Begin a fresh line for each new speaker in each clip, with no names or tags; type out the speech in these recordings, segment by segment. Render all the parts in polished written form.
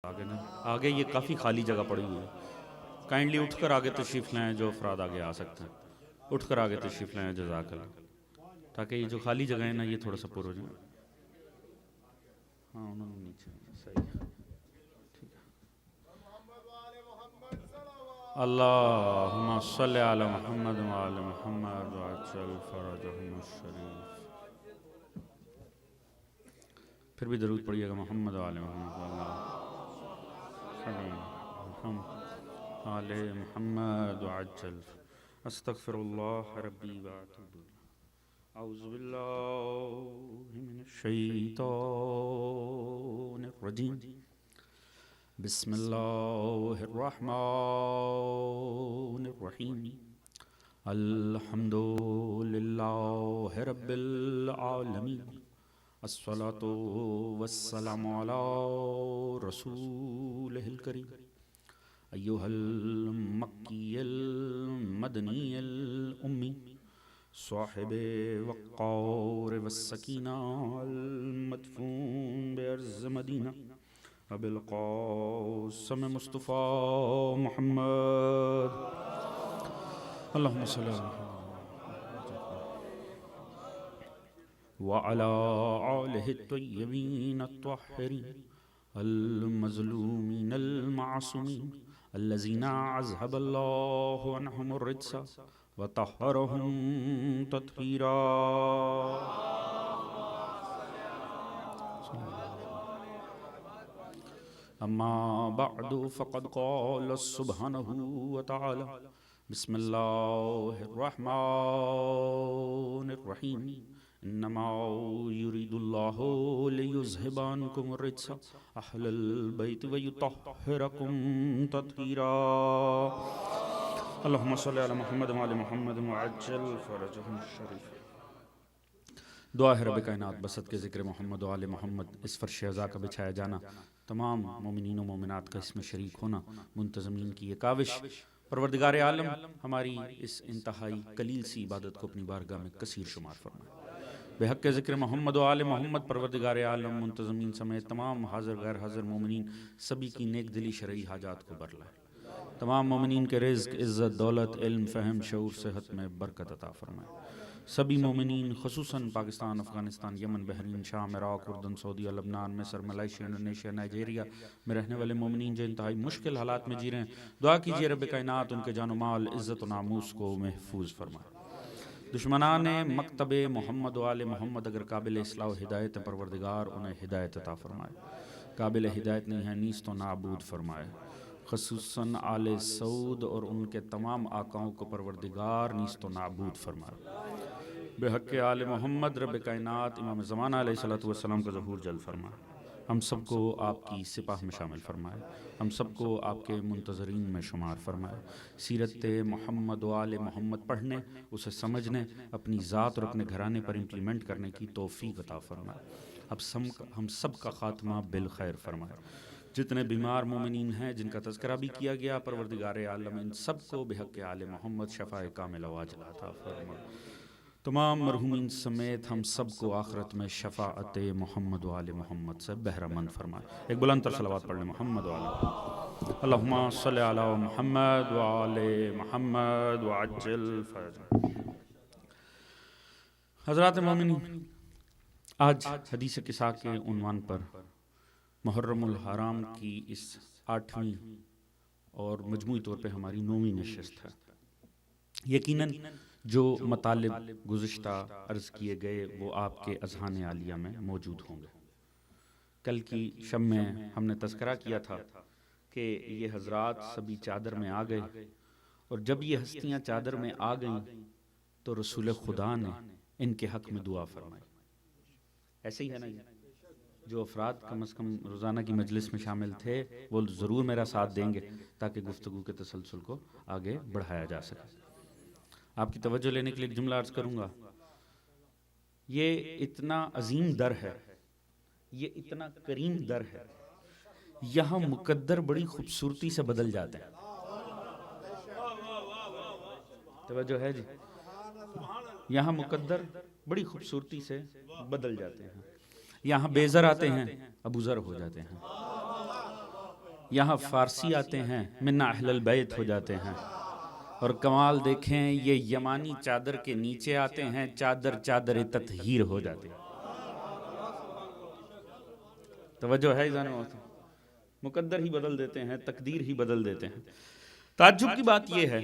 آگے نا آگے یہ کافی خالی جگہ پڑی ہوئی ہے. کائنڈلی اٹھ کر آگے تشریف لائیں جو افراد آگے آ سکتے ہیں. اٹھ کر آگے تشریف لائیں جزاک اللہ. تاکہ یہ جو خالی جگہ ہے نا یہ تھوڑا سا پر ہو جائے. ہاں انہوں نے نیچے صحیح ہے. ٹھیک ہے. اللہم صلی علی محمد وعلی محمد وعجل فرجہم الشریف. پھر بھی درود پڑھیے گا محمد وعلی محمد آل محمد وعجل. استغفر اللہ ربی واتوب الیہ. اعوذ باللہ من الشیطان الرجیم. بسم اللہ الرحمن الرحیم. الحمد للہ رب العالمین. الصلاة والسلام علی رسولہ الکریم. ایہا المکی المدنی الامی صاحب وقار والسکینہ المدفون بارض مدینہ ابی القاسم مصطفیٰ محمد. اللہم صلی اللہ علیہ وعلى آلہ الطیبین الطاہرین المظلومین المعصومین الذین اذهب اللہ عنہم الرجس وطہرہم تطہیرا. اما بعد فقد قال سبحانہ وتعالی بسم اللہ الرحمن الرحیم. انما یرید اللہ لیذہب عنکم الرجس اہل البیت ویطہرکم تطہیرا. اللہم صلی علی محمد وعلی محمد وعجل فرجہم الشریف. دعا ہے رب کائنات بسط کے ذکر محمد و آل محمد اس فرش عزا کا بچھایا جانا، تمام مومنین و مومنات کا اس میں شریک ہونا، منتظمین کی یہ کاوش. پروردگار عالم ہماری اس انتہائی قلیل سی عبادت کو اپنی بارگاہ میں کثیر شمار فرمائے. بے حق کے ذکر محمد و آل محمد پروردگار عالم منتظمین سمیت تمام حاضر غیر حاضر مومنین سبھی کی نیک دلی شرعی حاجات کو بر لائے. تمام مومنین کے رزق، عزت، دولت، علم، فہم، شعور، صحت میں برکت عطا فرمائے. سبھی مومنین خصوصاً پاکستان، افغانستان، یمن، بحرین، شام، عراق، اردن، سعودیہ، لبنان، مصر، ملائیشیا، انڈونیشیا، نائجیریا میں رہنے والے مومنین جو انتہائی مشکل حالات میں جی رہے ہیں، دعا کیجئے رب کائنات ان کے جان و مال، عزت و ناموس کو محفوظ فرمائے. دشمنان مکتب محمد و آل محمد اگر قابل اصلاح و ہدایت ہیں پروردگار انہیں ہدایت عطا فرمائے. قابل ہدایت نہیں ہے نیست و نابود فرمائے. خصوصاً آل سعود اور ان کے تمام آقاؤں کو پروردگار نیست و نابود فرمائے. بے حق آل محمد رب کائنات امام زمانہ علیہ السلام کا ظہور جلد فرمائے. ہم سب کو آپ کی سپاہ میں شامل فرمائے. ہم سب کو آپ کے منتظرین میں شمار فرمائے. سیرت محمد و آل محمد پڑھنے، اسے سمجھنے، اپنی ذات اور اپنے گھرانے پر امپلیمنٹ کرنے کی توفیق عطا فرمائے. اب ہم سب کا خاتمہ بالخیر فرمائے. جتنے بیمار مومنین ہیں جن کا تذکرہ بھی کیا گیا پروردگار عالم ان سب کو بحق آل محمد شفاء کاملہ عاجلہ عطا فرمائے. تمام مرحومین سمیت ہم سب کو آخرت میں شفاعت محمد و آل محمد سے بہرہ مند فرمائے. ایک بلند تر صلوات پڑھ لیں محمد و آل محمد. اللہم صلی علی محمد و آل محمد وعجل فرجہم. حضرات مومنین، آج حدیث قصہ کے عنوان پر محرم الحرام کی اس 8ویں اور مجموعی طور پہ ہماری 9ویں نشست ہے. یقیناً جو مطالب گزشتہ عرض کیے گئے وہ آپ کے اذہان عالیہ میں موجود ہوں گے. کل کی شب میں ہم نے تذکرہ کیا تھا کہ یہ حضرات سبھی چادر میں آ گئے، اور جب یہ ہستیاں چادر میں آ گئیں تو رسول خدا نے ان کے حق میں دعا فرمائی. ایسے ہی ہے نا، جو افراد کم از کم روزانہ کی مجلس میں شامل تھے وہ ضرور میرا ساتھ دیں گے تاکہ گفتگو کے تسلسل کو آگے بڑھایا جا سکے. آپ کی توجہ لینے کے لیے ایک جملہ عرض کروں گا. یہ اتنا عظیم در ہے، یہ اتنا کریم در ہے، یہاں مقدر بڑی خوبصورتی سے بدل جاتے ہیں. توجہ ہے جی؟ یہاں مقدر بڑی خوبصورتی سے بدل جاتے ہیں. یہاں بے زر آتے ہیں ابو زر ہو جاتے ہیں. یہاں فارسی آتے ہیں منا اہل البیت ہو جاتے ہیں، اور کمال دیکھیں یہ یمانی چادر کے نیچے آتے ہیں، چادر چادر تطہیر ہو جاتے ہیں۔ توجہ ہے اذان موت، مقدر ہی بدل دیتے ہیں، تقدیر ہی بدل دیتے ہیں۔ تعجب کی بات یہ ہے،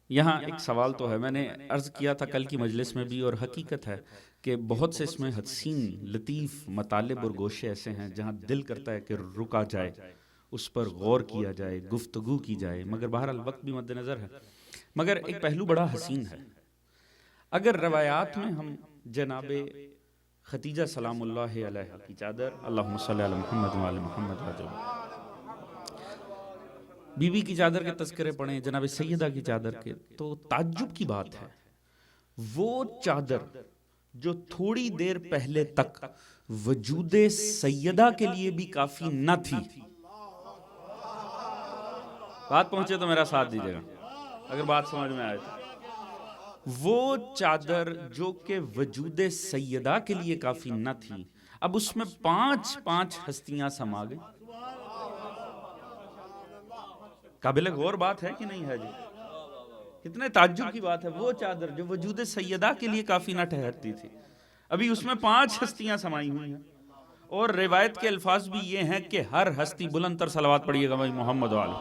یہاں ایک سوال تو ہے، میں نے عرض کیا تھا کل کی مجلس میں بھی، اور حقیقت ہے کہ بہت سے اس میں حسین لطیف مطالب اور گوشے ایسے ہیں جہاں دل کرتا ہے کہ رکا جائے، اس پر غور کیا جائے، گفتگو کی جائے، مگر بہرحال وقت بھی مد نظر ہے۔ مگر ایک پہلو بڑا حسین ہے، اگر روایات میں ہم جناب خدیجہ سلام اللہ علیہا کی چادر، اللہم صلی علی محمد وعلی محمد وعلی بی بی کی چادر کے تذکرے پڑھیں، جناب سیدہ کی چادر کے، تو تعجب کی بات ہے وہ چادر جو تھوڑی دیر پہلے تک وجود سیدہ کے لیے بھی کافی نہ تھی، بات پہنچے تو میرا ساتھ دیجیے گا اگر بات سمجھ میں آئے تو، وہ چادر جو کہ وجود سیدہ کے لیے کافی نہ تھی، اب اس میں 5 ہستیاں سما گئیں۔ قابل غور بات ہے کہ نہیں ہے جی؟ کتنے تعجب کی بات ہے، وہ چادر جو وجود سیدہ کے لیے کافی نہ ٹھہرتی تھی، ابھی اس میں 5 ہستیاں سمائی ہوئی ہیں، اور روایت کے الفاظ بھی یہ ہیں کہ ہر ہستی بلند تر صلوات پڑھیے گا بھائی محمد والے۔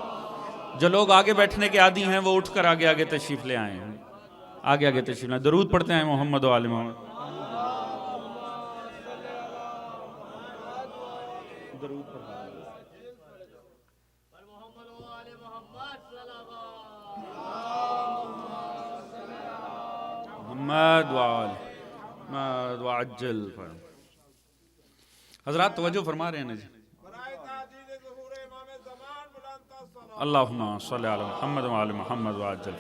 جو لوگ آگے بیٹھنے کے عادی ہیں وہ اٹھ کر آگے آگے تشریف لے آئے ہیں، آگے آگے تشریف لے آئے، درود پڑھتے ہیں محمد والے محمد، درود پڑھا محمد وعال وعجل۔ حضرات توجہ فرما رہے ہیں نا جی؟ اللہم صلی علی محمد وعلی محمد وعجل۔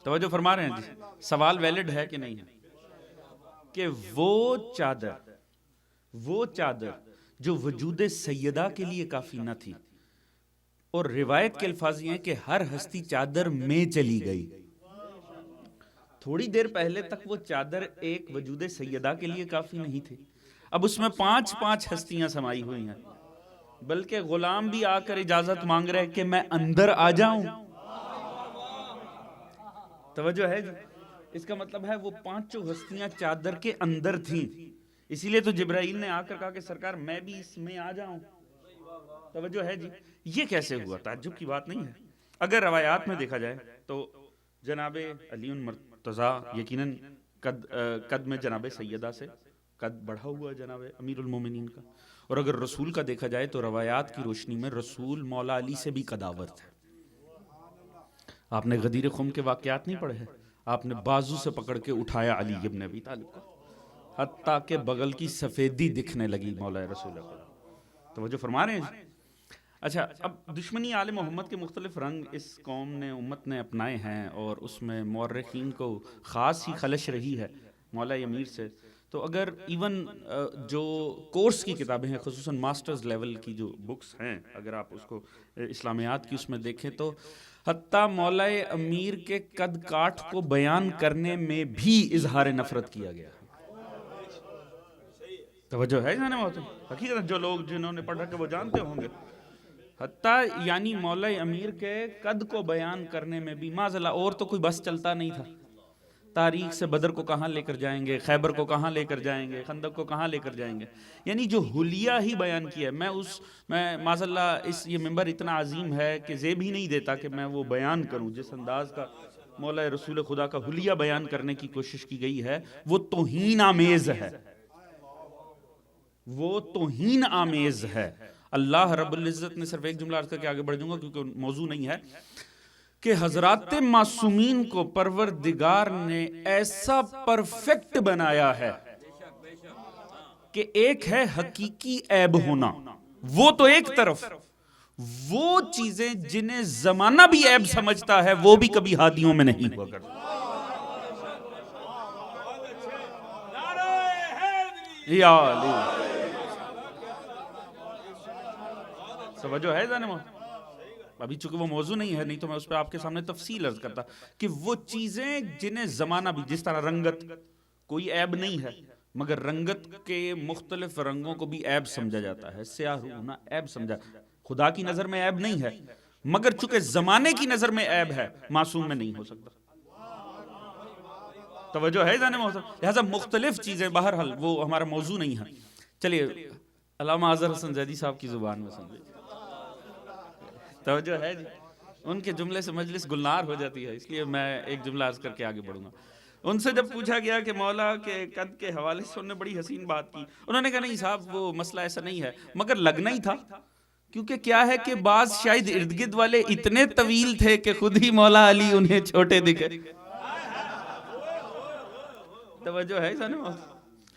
توجہ فرما رہے ہیں جی؟ سوال ویلڈ ہے کہ نہیں ہے کہ وہ چادر جو وجود سیدہ کے لیے کافی نہ تھی، اور روایت کے الفاظ یہ ہیں کہ ہر ہستی چادر میں چلی گئی، تھوڑی دیر پہلے تک وہ چادر ایک وجود سیدہ کے لیے کافی نہیں تھی، اب اس میں 5 ہستیاں سمائی ہوئی ہیں، بلکہ غلام بھی آ کر اجازت مانگ رہے کہ میں اندر آ جاؤں۔ توجہ ہے جی؟ اس کا مطلب ہے وہ 5 ہستیاں چادر کے اندر تھیں، اسی لیے تو جبرائیل نے آ کر کہا کہ سرکار میں بھی اس میں آ جاؤں۔ توجہ ہے جی؟ یہ کیسے ہوا؟ تعجب کی بات نہیں ہے۔ اگر روایات میں دیکھا جائے تو جناب علی مرتضیٰ یقیناً قد میں جناب سیدہ سے قد بڑھا ہوا ہے جناب امیر المومنین کا، اور اگر رسول کا دیکھا جائے تو روایات کی روشنی میں رسول مولا علی سے بھی قداور تھے۔ آپ نے غدیر خم کے واقعات نہیں پڑھے ہیں؟ آپ نے بازو سے پکڑ کے اٹھایا علی ابن ابی طالب کو، حتیٰ کہ بغل کی سفیدی دکھنے لگی مولا رسول اللہ۔ توجہ فرما رہے ہیں؟ اچھا، اب دشمنی آل محمد کے مختلف رنگ اس قوم نے امت نے اپنائے ہیں، اور اس میں مورخین کو خاص ہی خلش رہی ہے مولا امیر سے۔ تو اگر ایون جو کورس کی کتابیں ہیں، خصوصاً ماسٹرز لیول کی جو بکس ہیں، اگر آپ اس کو اسلامیات کی اس میں دیکھیں تو حتیٰ مولا امیر کے قد کاٹ کو بیان کرنے میں بھی اظہار نفرت کیا گیا۔ توجہ ہے جانے موت؟ حقیقت جو لوگ جنہوں نے پڑھ رکھے وہ جانتے ہوں گے، حتیٰ یعنی مولا امیر کے قد کو بیان کرنے میں بھی معاذ اللہ، اور تو کوئی بس چلتا نہیں تھا۔ تاریخ سے بدر کو کہاں لے کر جائیں گے، خیبر کو کہاں لے کر جائیں گے، خندق کو کہاں لے کر جائیں گے، یعنی جو حلیہ ہی بیان کیا ہے۔ میں معاذ اللہ یہ ممبر اتنا عظیم ہے کہ زیب ہی نہیں دیتا کہ میں وہ بیان کروں، جس انداز کا مولا رسول خدا کا حلیہ بیان کرنے کی کوشش کی گئی ہے، وہ توہین آمیز ہے، وہ توہین آمیز ہے۔ اللہ رب العزت نے صرف ایک جملہ عرض کر کے آگے بڑھ جاؤں گا کیونکہ موضوع نہیں ہے، کہ حضرات معصومین کو پروردگار نے ایسا پرفیکٹ بنایا ہے کہ ایک ہے حقیقی عیب ہونا، وہ تو ایک طرف، وہ چیزیں جنہیں زمانہ بھی عیب سمجھتا ہے وہ بھی کبھی ہادیوں میں نہیں ہوا کرتا۔ یا علی توجہ ہے جانے موت؟ ابھی چونکہ وہ موضوع نہیں ہے، نہیں تو میں اس پہ آپ کے سامنے تفصیل عرض کرتا کہ وہ چیزیں جنہیں زمانہ بھی، جس طرح رنگت کوئی عیب نہیں ہے، مگر رنگت کے مختلف رنگوں کو بھی عیب سمجھا جاتا ہے. سیاہ رو ہونا عیب سمجھا, خدا کی نظر میں عیب نہیں ہے, مگر چونکہ زمانے کی نظر میں عیب ہے, معصوم میں نہیں ہو سکتا. توجہ ہے جانے محترم. لہذا مختلف چیزیں, بہرحال وہ ہمارا موضوع نہیں ہے. چلیے علامہ اظہر حسن زیدی صاحب کی زبان میں سمجھے. توجہ ہے جی, ان کے جملے سے مجلس گلنار ہو جاتی ہے, اس لیے میں ایک جملہ عرض کر کے آگے بڑھوں گا. ان سے جب پوچھا گیا کہ مولا کے قد کے حوالے سے, انہوں نے بڑی حسین بات کی. انہوں نے کہا نہیں صاحب وہ مسئلہ ایسا نہیں ہے, مگر لگنا ہی تھا. کیونکہ کیا ہے کہ بعض شاید ارد گرد والے اتنے طویل تھے کہ خود ہی مولا علی انہیں چھوٹے دکھے. توجہ ہے سن,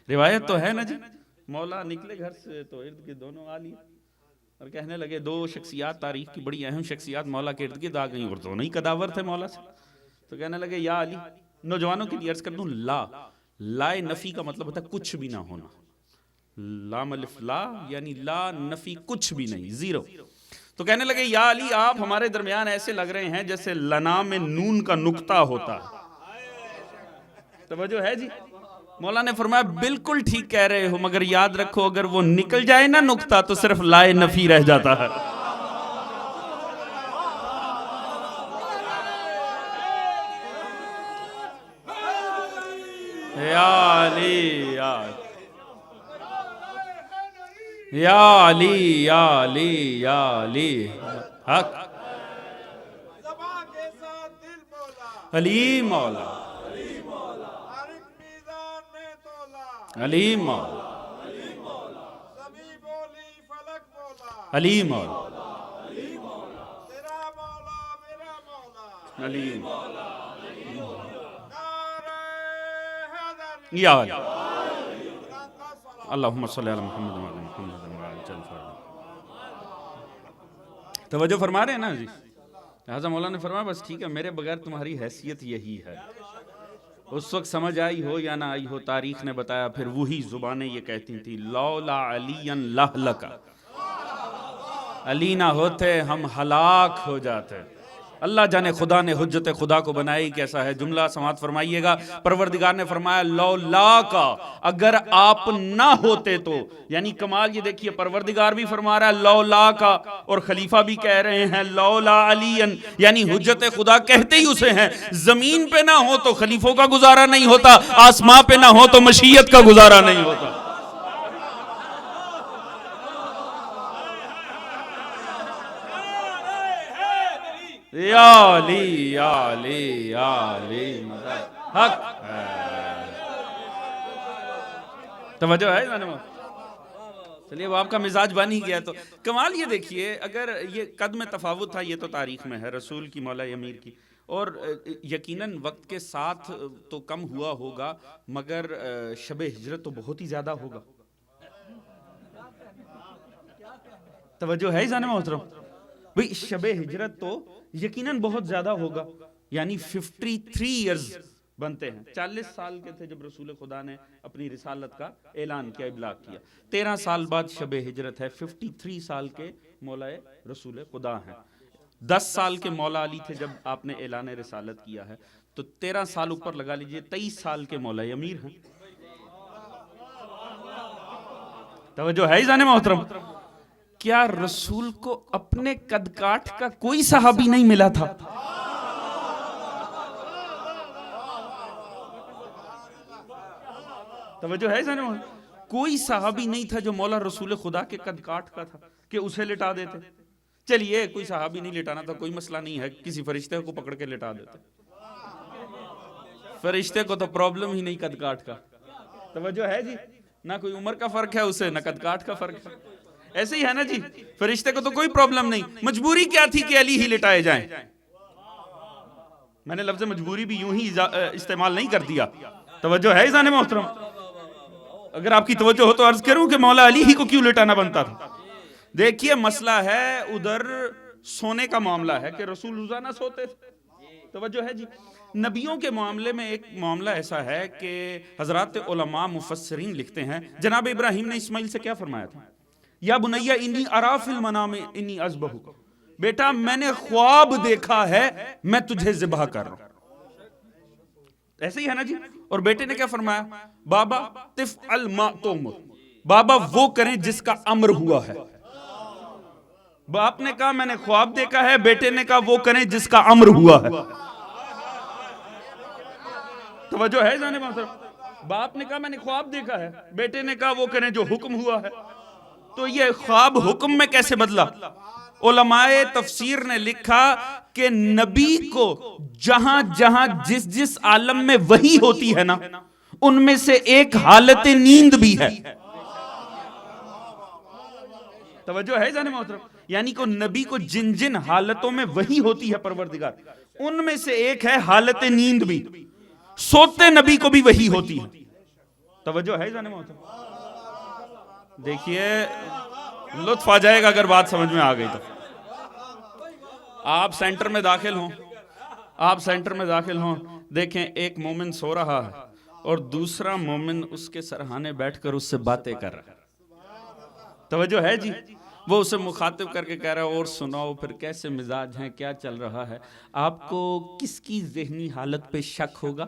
روایت تو ہے نا جی, مولا نکلے گھر سے تو ارد گرد دونوں علی, اور کہنے لگے دو شخصیات تاریخ کی بڑی اہم شخصیات مولا کے ارد گرد آ گئیں, اور دونوں ہی قداور تھے مولا سے. تو کہنے لگے یا علی, نوجوانوں کے لیے عرض کر دوں, لا نفی کا مطلب ہوتا ہے کچھ بھی نہ ہونا. لام الف لا یعنی لا نفی, کچھ بھی نہیں, زیرو. تو کہنے لگے یا علی آپ ہمارے درمیان ایسے لگ رہے ہیں جیسے لنا میں نون کا نقطہ ہوتا ہے. توجہ ہے جی. مولا نے فرمایا بالکل ٹھیک کہہ رہے ہو, مگر یاد رکھو اگر وہ نکل جائے نا نقطہ تو صرف لائے نفی رہ جاتا ہے. یا علی یا علی یا علی یا علی حق علی مولا علی مولا علی مولا علی یا علی. اللہم صلی علی محمد وعلی محمد وعلی جل فرما. توجہ فرما رہے ہیں نا جی. لہذا مولا نے فرمایا بس ٹھیک ہے, میرے بغیر تمہاری حیثیت یہی ہے. اس وقت سمجھ آئی ہو یا نہ آئی ہو, تاریخ نے بتایا پھر وہی زبانیں یہ کہتی تھی لولا علی لہلکا, علی نہ ہوتے ہم ہلاک ہو جاتے. اللہ جانے خدا نے حجت خدا کو بنائی کیسا ہے. جملہ سماعت فرمائیے گا. پروردگار نے فرمایا لولا کا, اگر آپ نہ ہوتے تو, یعنی کمال یہ دیکھیے, پروردگار بھی فرما رہا ہے لولا کا, اور خلیفہ بھی کہہ رہے ہیں لولا علی, یعنی حجت خدا کہتے ہی اسے ہیں. زمین پہ نہ ہو تو خلیفوں کا گزارا نہیں ہوتا, آسمان پہ نہ ہو تو مشیت کا گزارا نہیں ہوتا. یا علی یا علی یا علی مدد حق. توجہ ہے جانب. چلیے وہ آپ کا مزاج بن ہی گیا. تو کمال یہ دیکھیے, اگر یہ قد میں تفاوت تھا یہ تو تاریخ میں ہے, رسول کی مولا امیر کی, اور یقیناً وقت کے ساتھ تو کم ہوا ہوگا, مگر شب ہجرت تو بہت ہی زیادہ ہوگا. توجہ ہے جانب محترم. بھئی شب ہجرت تو یقیناً بہت زیادہ ہوگا, یعنی 53 ایئرز بنتے ہیں. 40 سال کے تھے جب رسول خدا نے اپنی رسالت کا اعلان کیا, ابلاغ کیا. 13 سال بعد شب ہجرت ہے. 53 سال کے مولا رسول خدا ہیں. 10 سال کے مولا علی تھے جب آپ نے اعلان رسالت کیا ہے, تو 13 سال اوپر لگا لیجئے, 23 سال کے مولا امیر ہیں. توجہ ہے جانے محترم. کیا رسول کو اپنے قد کاٹ کا کوئی صحابی نہیں ملا تھا؟ توجہ ہے جانے محترم. کوئی صحابی نہیں تھا جو مولا رسول خدا کے قد کاٹ کا تھا کہ اسے لٹا دیتے. چلیے کوئی صحابی نہیں لٹانا تھا, کوئی مسئلہ نہیں ہے, کسی فرشتے کو پکڑ کے لٹا دیتے. فرشتے کو تو پرابلم ہی نہیں قد کاٹ کا. توجہ ہے جی. نہ کوئی عمر کا فرق ہے اسے, نہ قد کاٹ کا فرق ہے. ایسے ہی ہے نا جی, فرشتے کو تو کوئی پرابلم نہیں. مجبوری کیا تھی کہ علی ہی لٹائے جائیں؟ میں نے لفظ مجبوری بھی یوں ہی استعمال نہیں کر دیا. توجہ ہے ذہن محترم. اگر آپ کی توجہ ہو تو عرض کروں کہ مولا علی ہی کو کیوں لٹانا بنتا تھا. دیکھیے مسئلہ ہے ادھر سونے کا معاملہ ہے کہ رسول روزانہ سوتے تھے. توجہ ہے جی. نبیوں کے معاملے میں ایک معاملہ ایسا ہے کہ حضرات علماء مفسرین لکھتے ہیں, جناب ابراہیم نے اسماعیل سے کیا فرمایا تھا؟ یا بنیا انی ارا فی المنام انی اذبحک, بیٹا میں نے خواب دیکھا ہے میں تجھے ذبح کر رہا ہوں. ایسے ہی ہے نا جی. اور بیٹے نے کیا فرمایا؟ بابا تفعل ما تؤمر، بابا وہ کریں جس کا امر ہوا ہے۔ باپ نے کہا میں نے خواب دیکھا ہے، بیٹے نے کہا وہ کریں جس کا امر ہوا ہے۔ توجہ ہے جانے محترم؟ باپ نے کہا میں نے خواب دیکھا ہے، بیٹے نے کہا وہ کریں جو حکم ہوا ہے۔ تو یہ خواب حکم میں کیسے بدلا؟ علماء تفسیر نے لکھا کہ نبی کو جہاں جہاں جس جس عالم میں وحی ہوتی ہے نا، ان میں سے ایک حالت نیند بھی ہے۔ توجہ ہے جانے محترم؟ یعنی کہ نبی کو جن جن حالتوں میں وحی ہوتی ہے پروردگار، ان میں سے ایک ہے حالت نیند بھی۔ سوتے نبی کو بھی وحی ہوتی ہے۔ توجہ ہے جانے محترم؟ دیکھیے لطف آ جائے گا اگر بات سمجھ میں آ گئی تو۔ آپ سینٹر میں داخل ہوں، آپ سینٹر میں داخل ہوں، دیکھیں ایک مومن سو رہا ہے اور دوسرا مومن اس کے سرہانے بیٹھ کر اس سے باتیں کر رہا ہے۔ توجہ ہے جی؟ وہ اسے مخاطب کر کے کہہ رہا ہے اور سناؤ پھر کیسے مزاج ہیں، کیا چل رہا ہے؟ آپ کو کس کی ذہنی حالت پہ شک ہوگا؟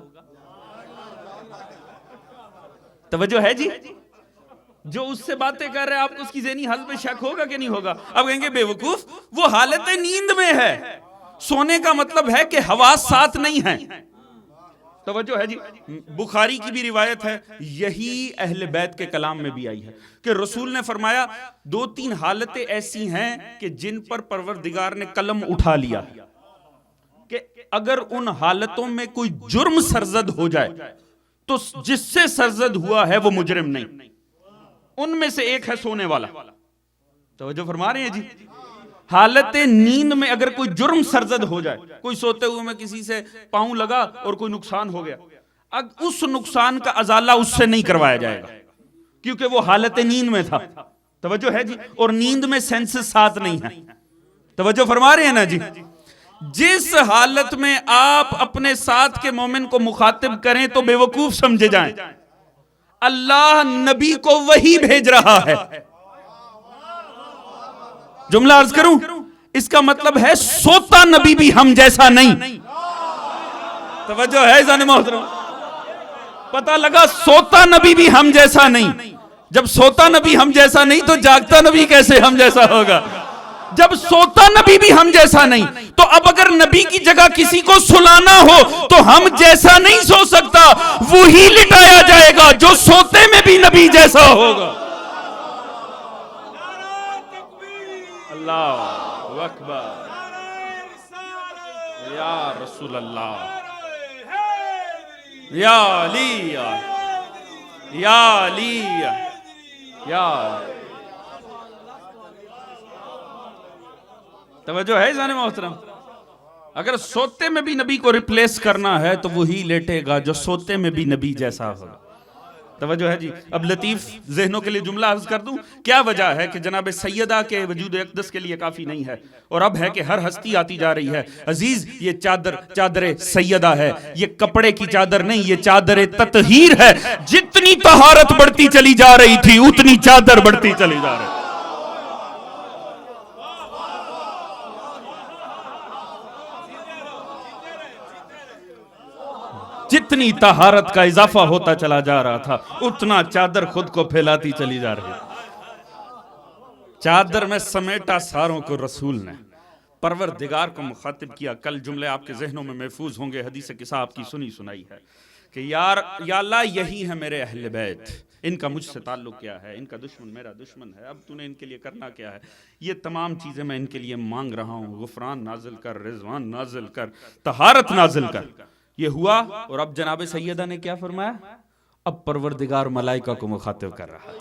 توجہ ہے جی؟ جو اس سے باتیں کر رہے ہیں آپ کو اس کی ذہنی حالت پہ شک ہوگا کہ نہیں ہوگا؟ اب کہیں گے بے وقوف، وہ حالت نیند میں ہے۔ سونے کا مطلب ہے کہ حواس ساتھ نہیں ہیں۔ توجہ ہے جی؟ بخاری کی بھی روایت ہے، یہی اہل بیت کے کلام میں بھی آئی ہے کہ رسول نے فرمایا 2-3 حالتیں ایسی ہیں کہ جن پر پروردگار نے قلم اٹھا لیا کہ اگر ان حالتوں میں کوئی جرم سرزد ہو جائے تو جس سے سرزد ہوا ہے وہ مجرم نہیں۔ ان میں سے ایک ہے سونے والا۔ توجہ فرما رہے ہیں جی؟ حالت نیند میں اگر کوئی جرم سرزد ہو جائے، کوئی سوتے ہوئے میں کسی سے پاؤں لگا اور کوئی نقصان ہو گیا، اب اس نقصان کا ازالہ اس سے نہیں کروایا جائے گا کیونکہ وہ حالت نیند میں تھا۔ توجہ ہے جی؟ اور نیند میں سینسز ساتھ نہیں ہے۔ توجہ فرما رہے ہیں نا جی؟ جس حالت میں آپ اپنے ساتھ کے مومن کو مخاطب کریں تو بے وقوف سمجھے جائیں۔ اللہ نبی کو وحی بھیج رہا ہے۔ جملہ عرض کروں، اس کا مطلب ہے سوتا نبی بھی ہم جیسا نہیں۔ توجہ ہے ذہن محترم؟ پتہ لگا سوتا نبی بھی ہم جیسا نہیں۔ جب سوتا نبی ہم جیسا نہیں تو جاگتا نبی کیسے ہم جیسا ہوگا؟ جب سوتا نبی بھی ہم جیسا نہیں تو اب اگر نبی کی جگہ کسی کو سلانا ہو تو ہم جیسا نہیں سو سکتا، وہی لٹایا جائے گا جو سوتے میں بھی نبی جیسا ہوگا۔ اللہ اکبر، یا رسول اللہ، یا علی، یا علی، یا توجہ ہے ذہن محترم؟ اگر سوتے میں بھی نبی کو ریپلیس کرنا ہے تو وہی لیٹے گا جو سوتے میں بھی نبی جیسا ہوگا۔ توجہ ہے جی؟ اب لطیف ذہنوں کے لیے جملہ عرض کر دوں، کیا وجہ ہے کہ جناب سیدہ کے وجود اقدس کے لیے کافی نہیں ہے اور اب ہے کہ ہر ہستی آتی جا رہی ہے؟ عزیز یہ چادر سیدہ ہے، یہ کپڑے کی چادر نہیں، یہ چادر تطہیر ہے۔ جتنی طہارت بڑھتی چلی جا رہی تھی اتنی چادر بڑھتی چلی جا رہی۔ جتنی طہارت کا اضافہ ہوتا چلا جا رہا تھا اتنا چادر خود کو پھیلاتی چلی جا رہی۔ چادر میں سمیٹا ساروں کو رسول نے، پروردگار کو مخاطب کیا۔ کل جملے آپ کے ذہنوں میں محفوظ ہوں گے، حدیث قصہ آپ کی سنی سنائی ہے کہ یا اللہ یہی ہے میرے اہل بیت، ان کا مجھ سے تعلق کیا ہے، ان کا دشمن میرا دشمن ہے، اب تو نے ان کے لیے کرنا کیا ہے؟ یہ تمام چیزیں میں ان کے لیے مانگ رہا ہوں، غفران نازل کر، رضوان نازل کر، طہارت نازل کر۔ یہ ہوا اور اب جناب سیدہ نے کیا فرمایا؟ اب پروردگار ملائکہ کو مخاطب کر رہا ہے۔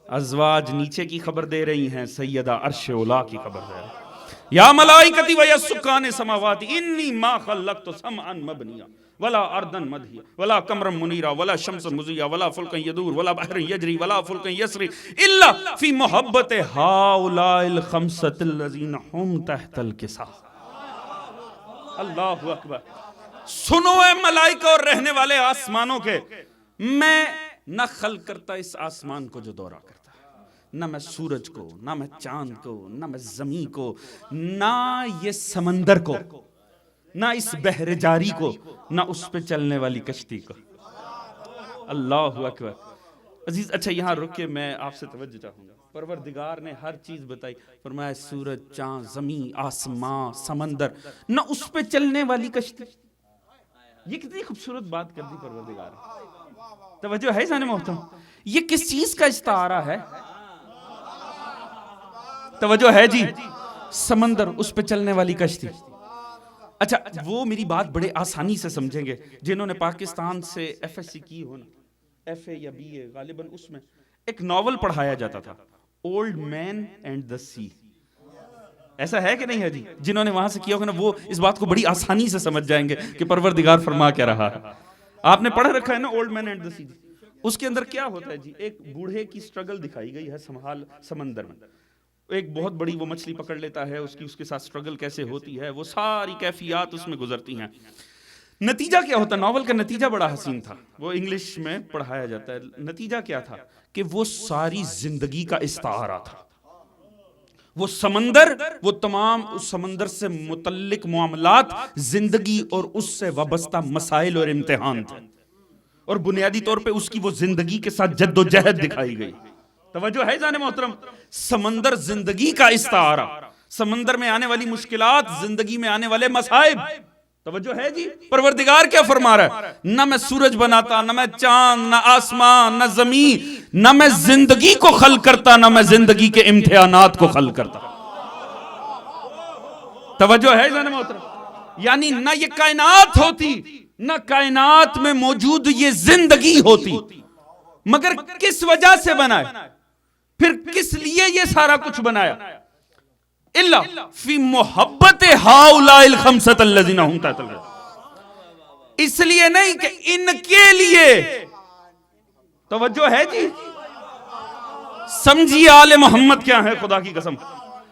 ازواج نیچے کی خبر دے رہی ہیں، سیدہ عرش اولا کی خبر دے رہی ہیں۔ یا ملائکتی و یا سکان سماوات انی ما خلقت سمعا مبنیا ولا ارضا مدھیا ولا قمرا منیرا ولا شمسا مضیا ولا فلکا یدور ولا بحر یجری ولا فلکا یسری الا فی محبت ہؤلاء الخمسۃ الذین هم تحت الکساء۔ اللہ اکبر۔ سنو اے ملائکہ اور رہنے والے آسمانوں کے، میں نہ خلق کرتا اس آسمان کو جو دورہ کرتا ہے، نہ میں سورج کو، نہ میں چاند کو، نہ میں زمین کو، نہ یہ سمندر کو، نہ اس بحر جاری کو، نہ اس پہ چلنے والی کشتی کو. اللہ اکبر. عزیز اچھا یہاں رک کے میں آپ سے توجہ چاہوں گا. پروردگار نے ہر چیز بتائی، فرمایا سورج، چاند، زمین، آسمان، سمندر، نہ اس پہ چلنے والی کشتی. یہ کتنی خوبصورت بات کر دی پروردگار نے. توجہ ہے ذہن محترم؟ یہ کس چیز کا استعارہ ہے؟ توجہ ہے جی؟ سمندر، اس پہ چلنے والی کشتی. اچھا وہ میری بات بڑے آسانی سے سمجھیں گے جنہوں نے پاکستان سے ایف ایس سی کی ہو نا، ایف اے یا بی اے غالباً، اس میں ایک ناول پڑھایا جاتا تھا، اولڈ مین اینڈ دا سی. ایسا ہے کہ نہیں ہے جی؟ جنہوں نے وہاں سے کیا ہوگا نا وہ اس بات کو بڑی آسانی سے سمجھ جائیں گے کہ پروردگار فرما کیا رہا ہے. آپ نے پڑھ رکھا ہے نا اولڈ مین اینڈ دا سی. اس کے اندر کیا ہوتا ہے جی؟ ایک بوڑھے کی سٹرگل دکھائی گئی ہے سمندر میں. ایک بہت بڑی وہ مچھلی پکڑ لیتا ہے، اس کے ساتھ سٹرگل کیسے ہوتی ہے، وہ ساری کیفیات اس میں گزرتی ہیں. نتیجہ کیا ہوتا ہے؟ ناول کا نتیجہ بڑا حسین تھا، وہ انگلش میں پڑھایا جاتا ہے. نتیجہ کیا تھا کہ وہ ساری زندگی کا استعارہ تھا. وہ سمندر، وہ تمام اس سمندر سے متعلق معاملات، زندگی اور اس سے وابستہ مسائل اور امتحان تھے، اور بنیادی طور پہ اس کی وہ زندگی کے ساتھ جد و جہد دکھائی گئی. توجہ ہے جانے محترم؟ سمندر زندگی کا استعارہ، سمندر میں آنے والی مشکلات، زندگی میں آنے والے مصائب. توجہ ہے جی؟ پروردگار کیا فرما رہا ہے؟ نہ میں سورج بناتا، نہ میں چاند، نہ آسمان، نہ زمین، نہ میں زندگی کو خلق کرتا، نہ میں زندگی کے امتحانات کو خلق کرتا. توجہ ہے جانے محترم؟ یعنی نہ یہ کائنات ہوتی، نہ کائنات میں موجود یہ زندگی ہوتی، مگر کس وجہ سے بنائے؟ پھر کس لیے یہ سارا کچھ بنایا؟ الا فی محبت ہؤلاء الخمسۃ الذین هم تحت العرش. اس لیے نہیں کہ ان کے لیے. توجہ ہے جی؟ سمجھیے آل محمد کیا ہے خدا کی قسم.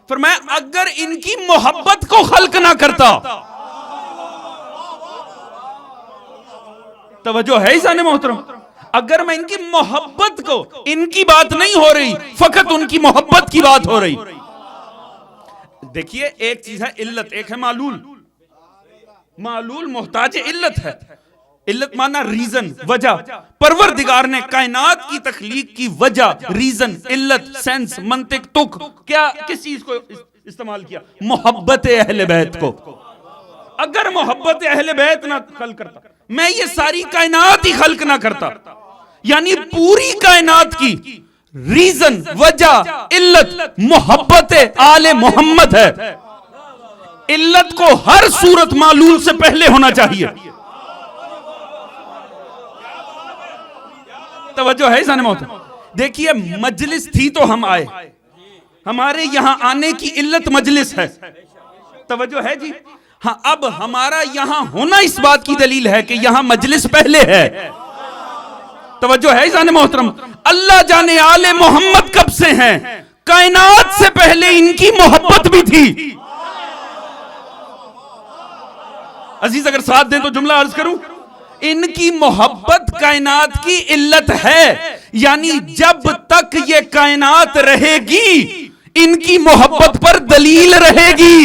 فرمایا اگر ان کی محبت کو خلق نہ کرتا. توجہ ہے ذہن محترم؟ اگر میں ان کی محبت کو، ان کی بات نہیں ہو رہی، فقط ان کی محبت کی بات ہو رہی. دیکھیے ایک چیز ہے علت، ایک ہے معلول. معلول محتاج علت ہے. علت مانا ریزن، وجہ. پروردگار نے کائنات کی تخلیق کی وجہ، ریزن، علت، سینس، منطق، تک، کیا کس چیز کو استعمال کیا؟ محبت اہل بیت کو. اگر محبت اہل بیت نہ خلق کرتا، میں یہ ساری کائنات ہی خلق نہ کرتا. یعنی پوری کائنات کی ریزن، وجہ، علت محبت آل محمد ہے. علت کو ہر صورت معلول سے پہلے ہونا چاہیے. توجہ ہے ذہن محترم؟ دیکھیے مجلس تھی تو ہم آئے، ہمارے یہاں آنے کی علت مجلس ہے. توجہ ہے جی؟ ہاں اب ہمارا یہاں ہونا اس بات کی دلیل ہے کہ یہاں مجلس پہلے ہے. توجہ ہے ذہن محترم؟ اللہ جانے آل محمد کب سے ہیں؟ کائنات سے پہلے ان کی محبت بھی تھی. عزیز اگر ساتھ دیں تو جملہ عرض کروں، ان کی محبت کائنات کی علت ہے. یعنی جب تک یہ کائنات رہے گی ان کی محبت پر دلیل رہے گی.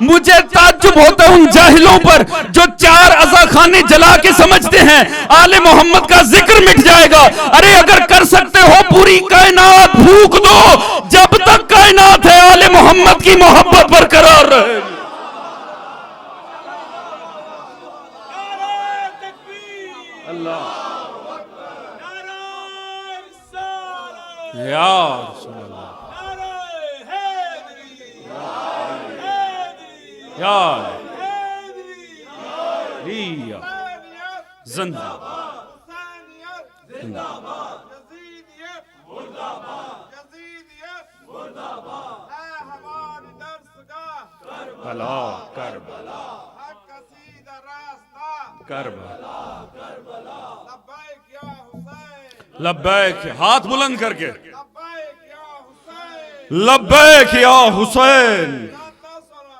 مجھے تعجب ہوتا ہے ان جاہلوں پر جو 4 عزاخانے جلا کے سمجھتے ہیں آل محمد کا ذکر مٹ جائے گا. ارے اگر کر سکتے ہو پوری کائنات پھونک دو، جب تک کائنات ہے آل محمد کی محبت برقرار رہے گی. اللہ یا رسول اللہ یا لیا زندہ کربلا کربلا لبیک، ہاتھ بلند کر کے لبیک یا حسین.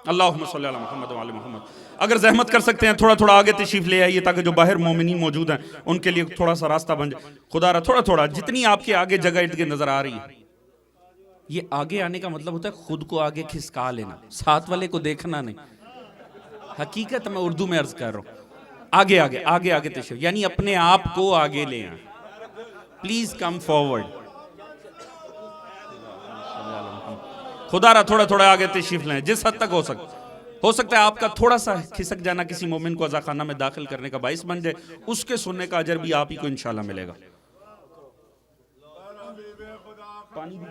اللہم صلی علی محمد و علی محمد. اگر زحمت کر سکتے ہیں تھوڑا تھوڑا آگے تشریف لے آئیے تاکہ جو باہر مومنین موجود ہیں ان کے لیے تھوڑا سا راستہ بن جائے. خدا رہا تھوڑا تھوڑا جتنی آپ کے آگے جگہ ارد گرد نظر آ رہی ہے. یہ آگے آنے کا مطلب ہوتا ہے خود کو آگے کھسکا لینا، ساتھ والے کو دیکھنا نہیں. حقیقت میں اردو میں عرض کر رہا ہوں، آگے آگے آگے آگے تشریف، یعنی اپنے آپ کو آگے لے آئیں، پلیز کم فارورڈ. خدا را تھوڑا تھوڑا آگے تشریف لیں جس حد تک ہو سکتا ہے آپ کا تھوڑا سا کھسک جانا کسی مومن کو عزاخانہ میں داخل کرنے کا باعث بن جائے، اس کے سننے کا اجر بھی آپ ہی کو انشاءاللہ ملے گا. پانی بھی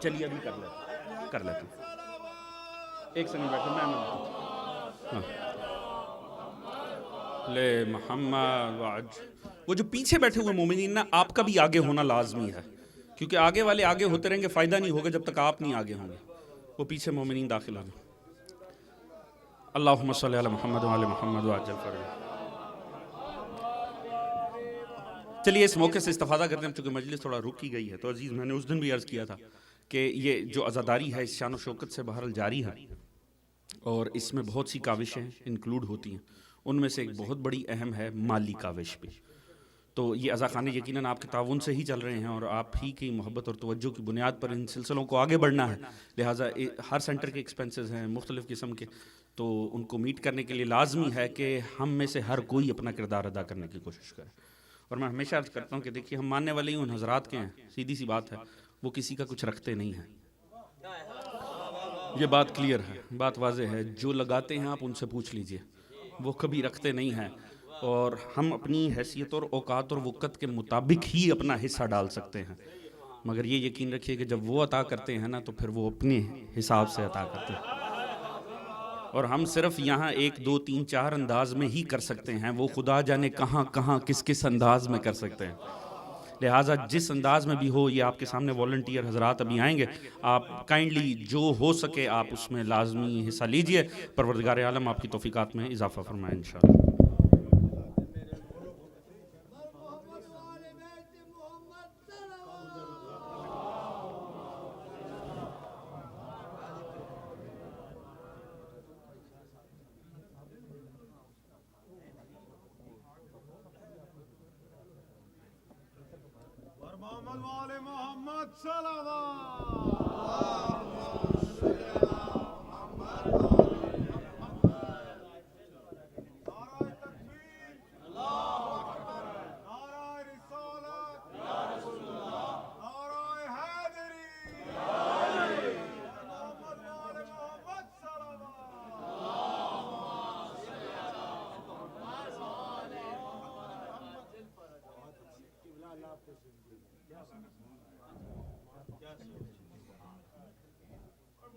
چلیے ابھی کر لیتے ایک سیکنڈ بیٹھے میں لے محمد وعج. وہ جو پیچھے بیٹھے ہوئے مومنین نا، آپ کا بھی آگے ہونا لازمی ہے، کیونکہ آگے والے آگے ہوتے رہیں گے، فائدہ نہیں ہوگا جب تک آپ نہیں آگے ہوں گے. وہ پیچھے مومنین داخل آنا. اللہم صلی علی محمد وعلی محمد وعجل فرجہ. چلیے اس موقع سے استفادہ کرتے ہیں، چونکہ مجلس تھوڑا رک ہی گئی ہے، تو عزیز میں نے اس دن بھی عرض کیا تھا کہ یہ جو عزاداری ہے اس شان و شوکت سے بہرحال جاری ہے، اور اس میں بہت سی کاوشیں انکلوڈ ہوتی ہیں. ان میں سے ایک بہت بڑی اہم ہے مالی کاوش بھی. تو یہ عزاخانے یقیناً آپ کے تعاون سے ہی چل رہے ہیں، اور آپ ہی کی محبت اور توجہ کی بنیاد پر ان سلسلوں کو آگے بڑھنا ہے. لہٰذا ہر سینٹر کے ایکسپنسز ہیں مختلف قسم کے، تو ان کو میٹ کرنے کے لیے لازمی ہے کہ ہم میں سے ہر کوئی اپنا کردار ادا کرنے کی کوشش کرے. اور میں ہمیشہ عرض کرتا ہوں کہ دیکھیے ہم ماننے والے ہی ان حضرات کے ہیں، سیدھی سی بات ہے، وہ کسی کا کچھ رکھتے نہیں ہیں. یہ بات کلیئر ہے، بات واضح ہے. جو لگاتے ہیں آپ ان سے پوچھ لیجئے، وہ کبھی رکھتے نہیں ہیں. اور ہم اپنی حیثیت اور اوقات اور وقت کے مطابق ہی اپنا حصہ ڈال سکتے ہیں، مگر یہ یقین رکھیے کہ جب وہ عطا کرتے ہیں نا تو پھر وہ اپنے حساب سے عطا کرتے ہیں، اور ہم صرف یہاں 1 2 3 4 انداز میں ہی کر سکتے ہیں. وہ خدا جانے کہاں کہاں کس کس انداز میں کر سکتے ہیں. لہٰذا جس انداز میں بھی ہو، یہ آپ کے سامنے والنٹیئر حضرات ابھی آئیں گے، آپ کائنڈلی جو ہو سکے آپ اس میں لازمی حصہ لیجئے. پروردگار عالم آپ کی توفیقات میں اضافہ فرمائے انشاءاللہ.
محمد والے محمد صلوات.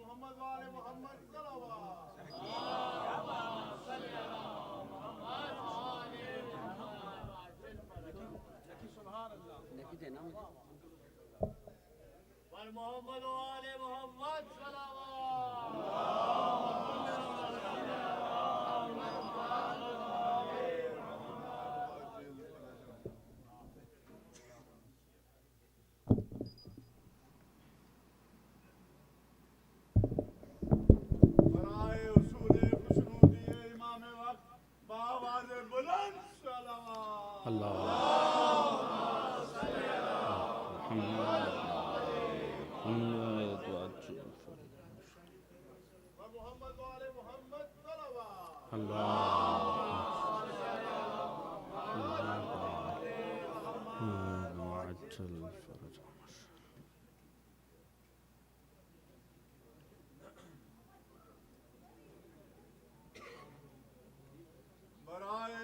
محمد والے محمد صلوات. محمد والے محمد صلوات.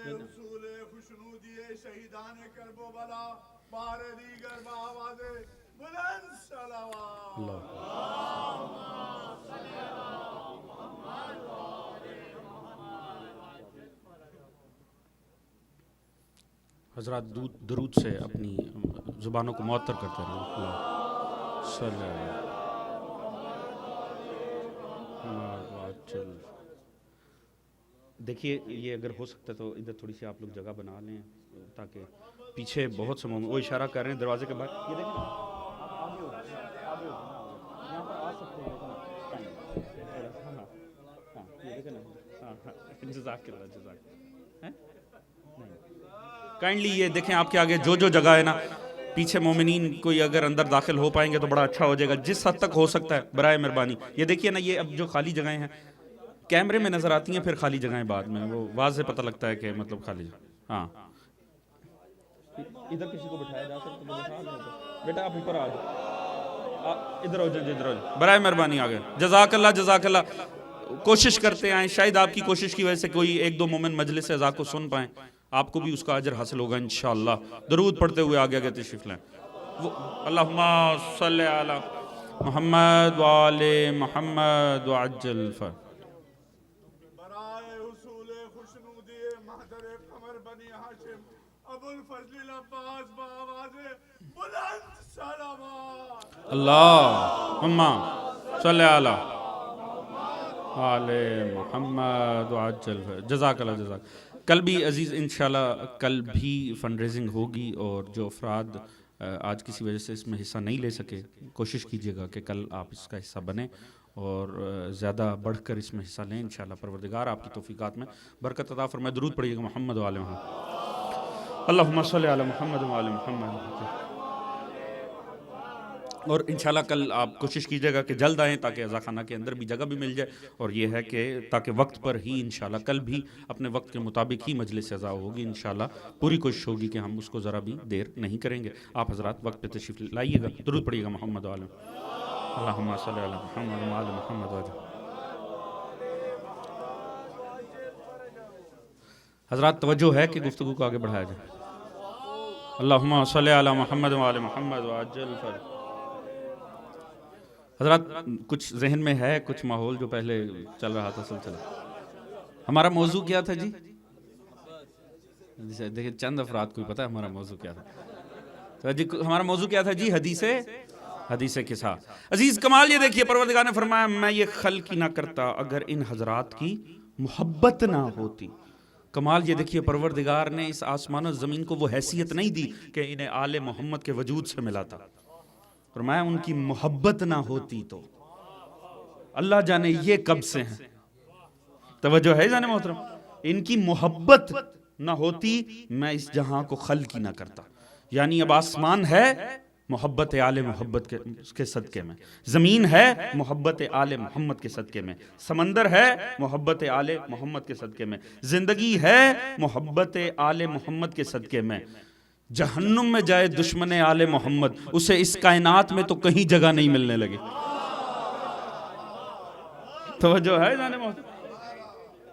رسول خوشنودی شہیدان کرب و بلا بار دیگر بآواز بلند صلوات. اللہم صلی علی محمد وآل محمد.
حضرات درود سے اپنی زبانوں کو معطر کرتے رہیں. اللہ صلی اللہ. دیکھیے یہ اگر ہو سکتا ہے تو ادھر تھوڑی سی آپ لوگ جگہ بنا لیں تاکہ پیچھے بہت سے وہ اشارہ کر رہے ہیں دروازے کے باہر. یہ دیکھیں یہاں پر آ سکتے ہیں. جزاک اللہ. کائنڈلی یہ دیکھیں آپ کے آگے جو جگہ ہے نا پیچھے مومنین کوئی اگر اندر داخل ہو پائیں گے تو بڑا اچھا ہو جائے گا، جس حد تک ہو سکتا ہے برائے مہربانی. یہ دیکھیے نا، یہ اب جو خالی جگہیں ہیں کیمرے میں نظر آتی ہیں، پھر خالی جگہیں بعد میں وہ واضح پتہ لگتا ہے کہ مطلب خالی. ہاں ادھر کسی کو بٹھایا جا سکتا تو بٹھا دیں. بیٹا آپ اوپر آ جاؤ، ادھر ہو جائیں، ادھر ہو جائیں، برائے مہربانی آ گئے. جزاک اللہ جزاک اللہ. کوشش کرتے آئیں، شاید آپ کی کوشش کی وجہ سے کوئی ایک دو مومن مجلس اعزا کو سن پائیں، آپ کو بھی اس کا اجر حاصل ہوگا انشاءاللہ. درود پڑھتے ہوئے آگے آگے تشریف لیں. اللہم صلی علی محمد وآل محمد وعجل
برائے حصول خوشنودی محضر قمر بنی ہاشم ابو الفضل العباس بآواز بلند صلوات.
اللہم صلی علی آل محمد وعجل. جزاک اللہ جزاک. کل بھی عزیز انشاءاللہ کل بھی فنڈ ریزنگ ہوگی، اور جو افراد آج کسی وجہ سے اس میں حصہ نہیں لے سکے، کوشش کیجیے گا کہ کل آپ اس کا حصہ بنیں اور زیادہ بڑھ کر اس میں حصہ لیں. انشاءاللہ پروردگار آپ کی توفیقات میں برکت عطا فرمائے. درود پڑھیے گا محمد و آل محمد. اللہم صلی علی محمد و آل محمد. اور انشاءاللہ کل آپ کوشش کیجیے گا کہ جلد آئیں تاکہ عزا خانہ کے اندر بھی جگہ بھی مل جائے، اور یہ ہے کہ تاکہ وقت پر ہی انشاءاللہ کل بھی اپنے وقت کے مطابق ہی مجلس عزا ہوگی. انشاءاللہ پوری کوشش ہوگی کہ ہم اس کو ذرا بھی دیر نہیں کریں گے. آپ حضرات وقت پہ تشریف لائیے گا. درود پڑھیے گا محمد و آل محمد. اللہم صلی علی محمد و آل محمد وجل. حضرات توجہ ہے کہ گفتگو کو آگے بڑھایا جائے. اللہم صلی علی محمد و آل محمد وعجل فرج. حضرات کچھ ذہن میں ہے کچھ ماحول جو پہلے چل رہا تھا سلسلہ. ہمارا موضوع کیا تھا جی؟ دیکھیں چند افراد کو پتہ ہے ہمارا موضوع کیا تھا. جی ہمارا موضوع کیا تھا جی؟ حدیث قصہ. عزیز کمال یہ دیکھیے، پروردگار نے فرمایا میں یہ خلق ہی نہ کرتا اگر ان حضرات کی محبت نہ ہوتی. کمال یہ دیکھیے، پروردگار نے اس آسمان و زمین کو وہ حیثیت نہیں دی کہ انہیں آل محمد کے وجود سے ملا تھا. فرمایا ان کی محبت نہ ہوتی تو اللہ جانے یہ کب سے ہیں. توجہ ہے جانے محترم، ان کی محبت نہ ہوتی میں اس جہاں کو خلق ہی نہ کرتا. یعنی اب آسمان ہے محبت آل محمد کے صدقے میں، زمین ہے محبت آل محمد کے صدقے میں، سمندر ہے محبت آل محمد کے صدقے میں، زندگی ہے محبت آل محمد کے صدقے میں. جہنم میں جائے دشمن آل محمد، اسے اس کائنات میں تو کہیں جگہ نہیں ملنے لگی. توجہ ہے جانے محترم،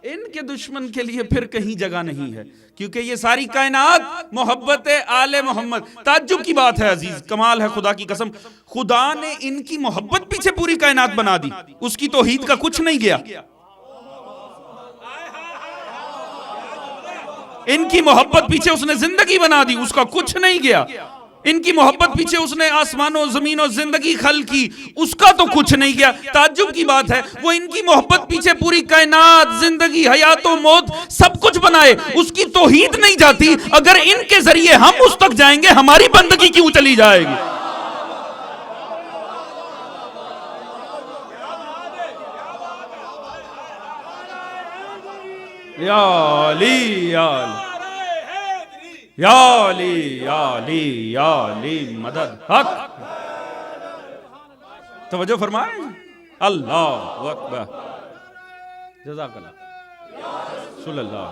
ان کے دشمن کے لیے پھر کہیں جگہ نہیں ہے، کیونکہ یہ ساری کائنات محبت آل محمد. تعجب کی بات ہے عزیز، کمال ہے خدا کی قسم، خدا نے ان کی محبت پیچھے پوری کائنات بنا دی، اس کی توحید کا کچھ نہیں گیا. ان کی محبت پیچھے اس نے زندگی بنا دی، اس کا کچھ نہیں گیا. ان کی محبت پیچھے اس نے آسمان و زمین و زندگی خلق کی، اس کا تو کچھ نہیں گیا. تعجب کی بات ہے، وہ ان کی محبت پیچھے پوری کائنات، زندگی، حیات و موت سب کچھ بنائے، اس کی توحید نہیں جاتی. اگر ان کے ذریعے ہم اس تک جائیں گے، ہماری بندگی کیوں چلی جائے گی؟ یا علی یا علی یا علی یا علی یا علی مدد حق. توجہ فرمائیں. اللہ اکبر. جزاک اللہ صلی اللہ.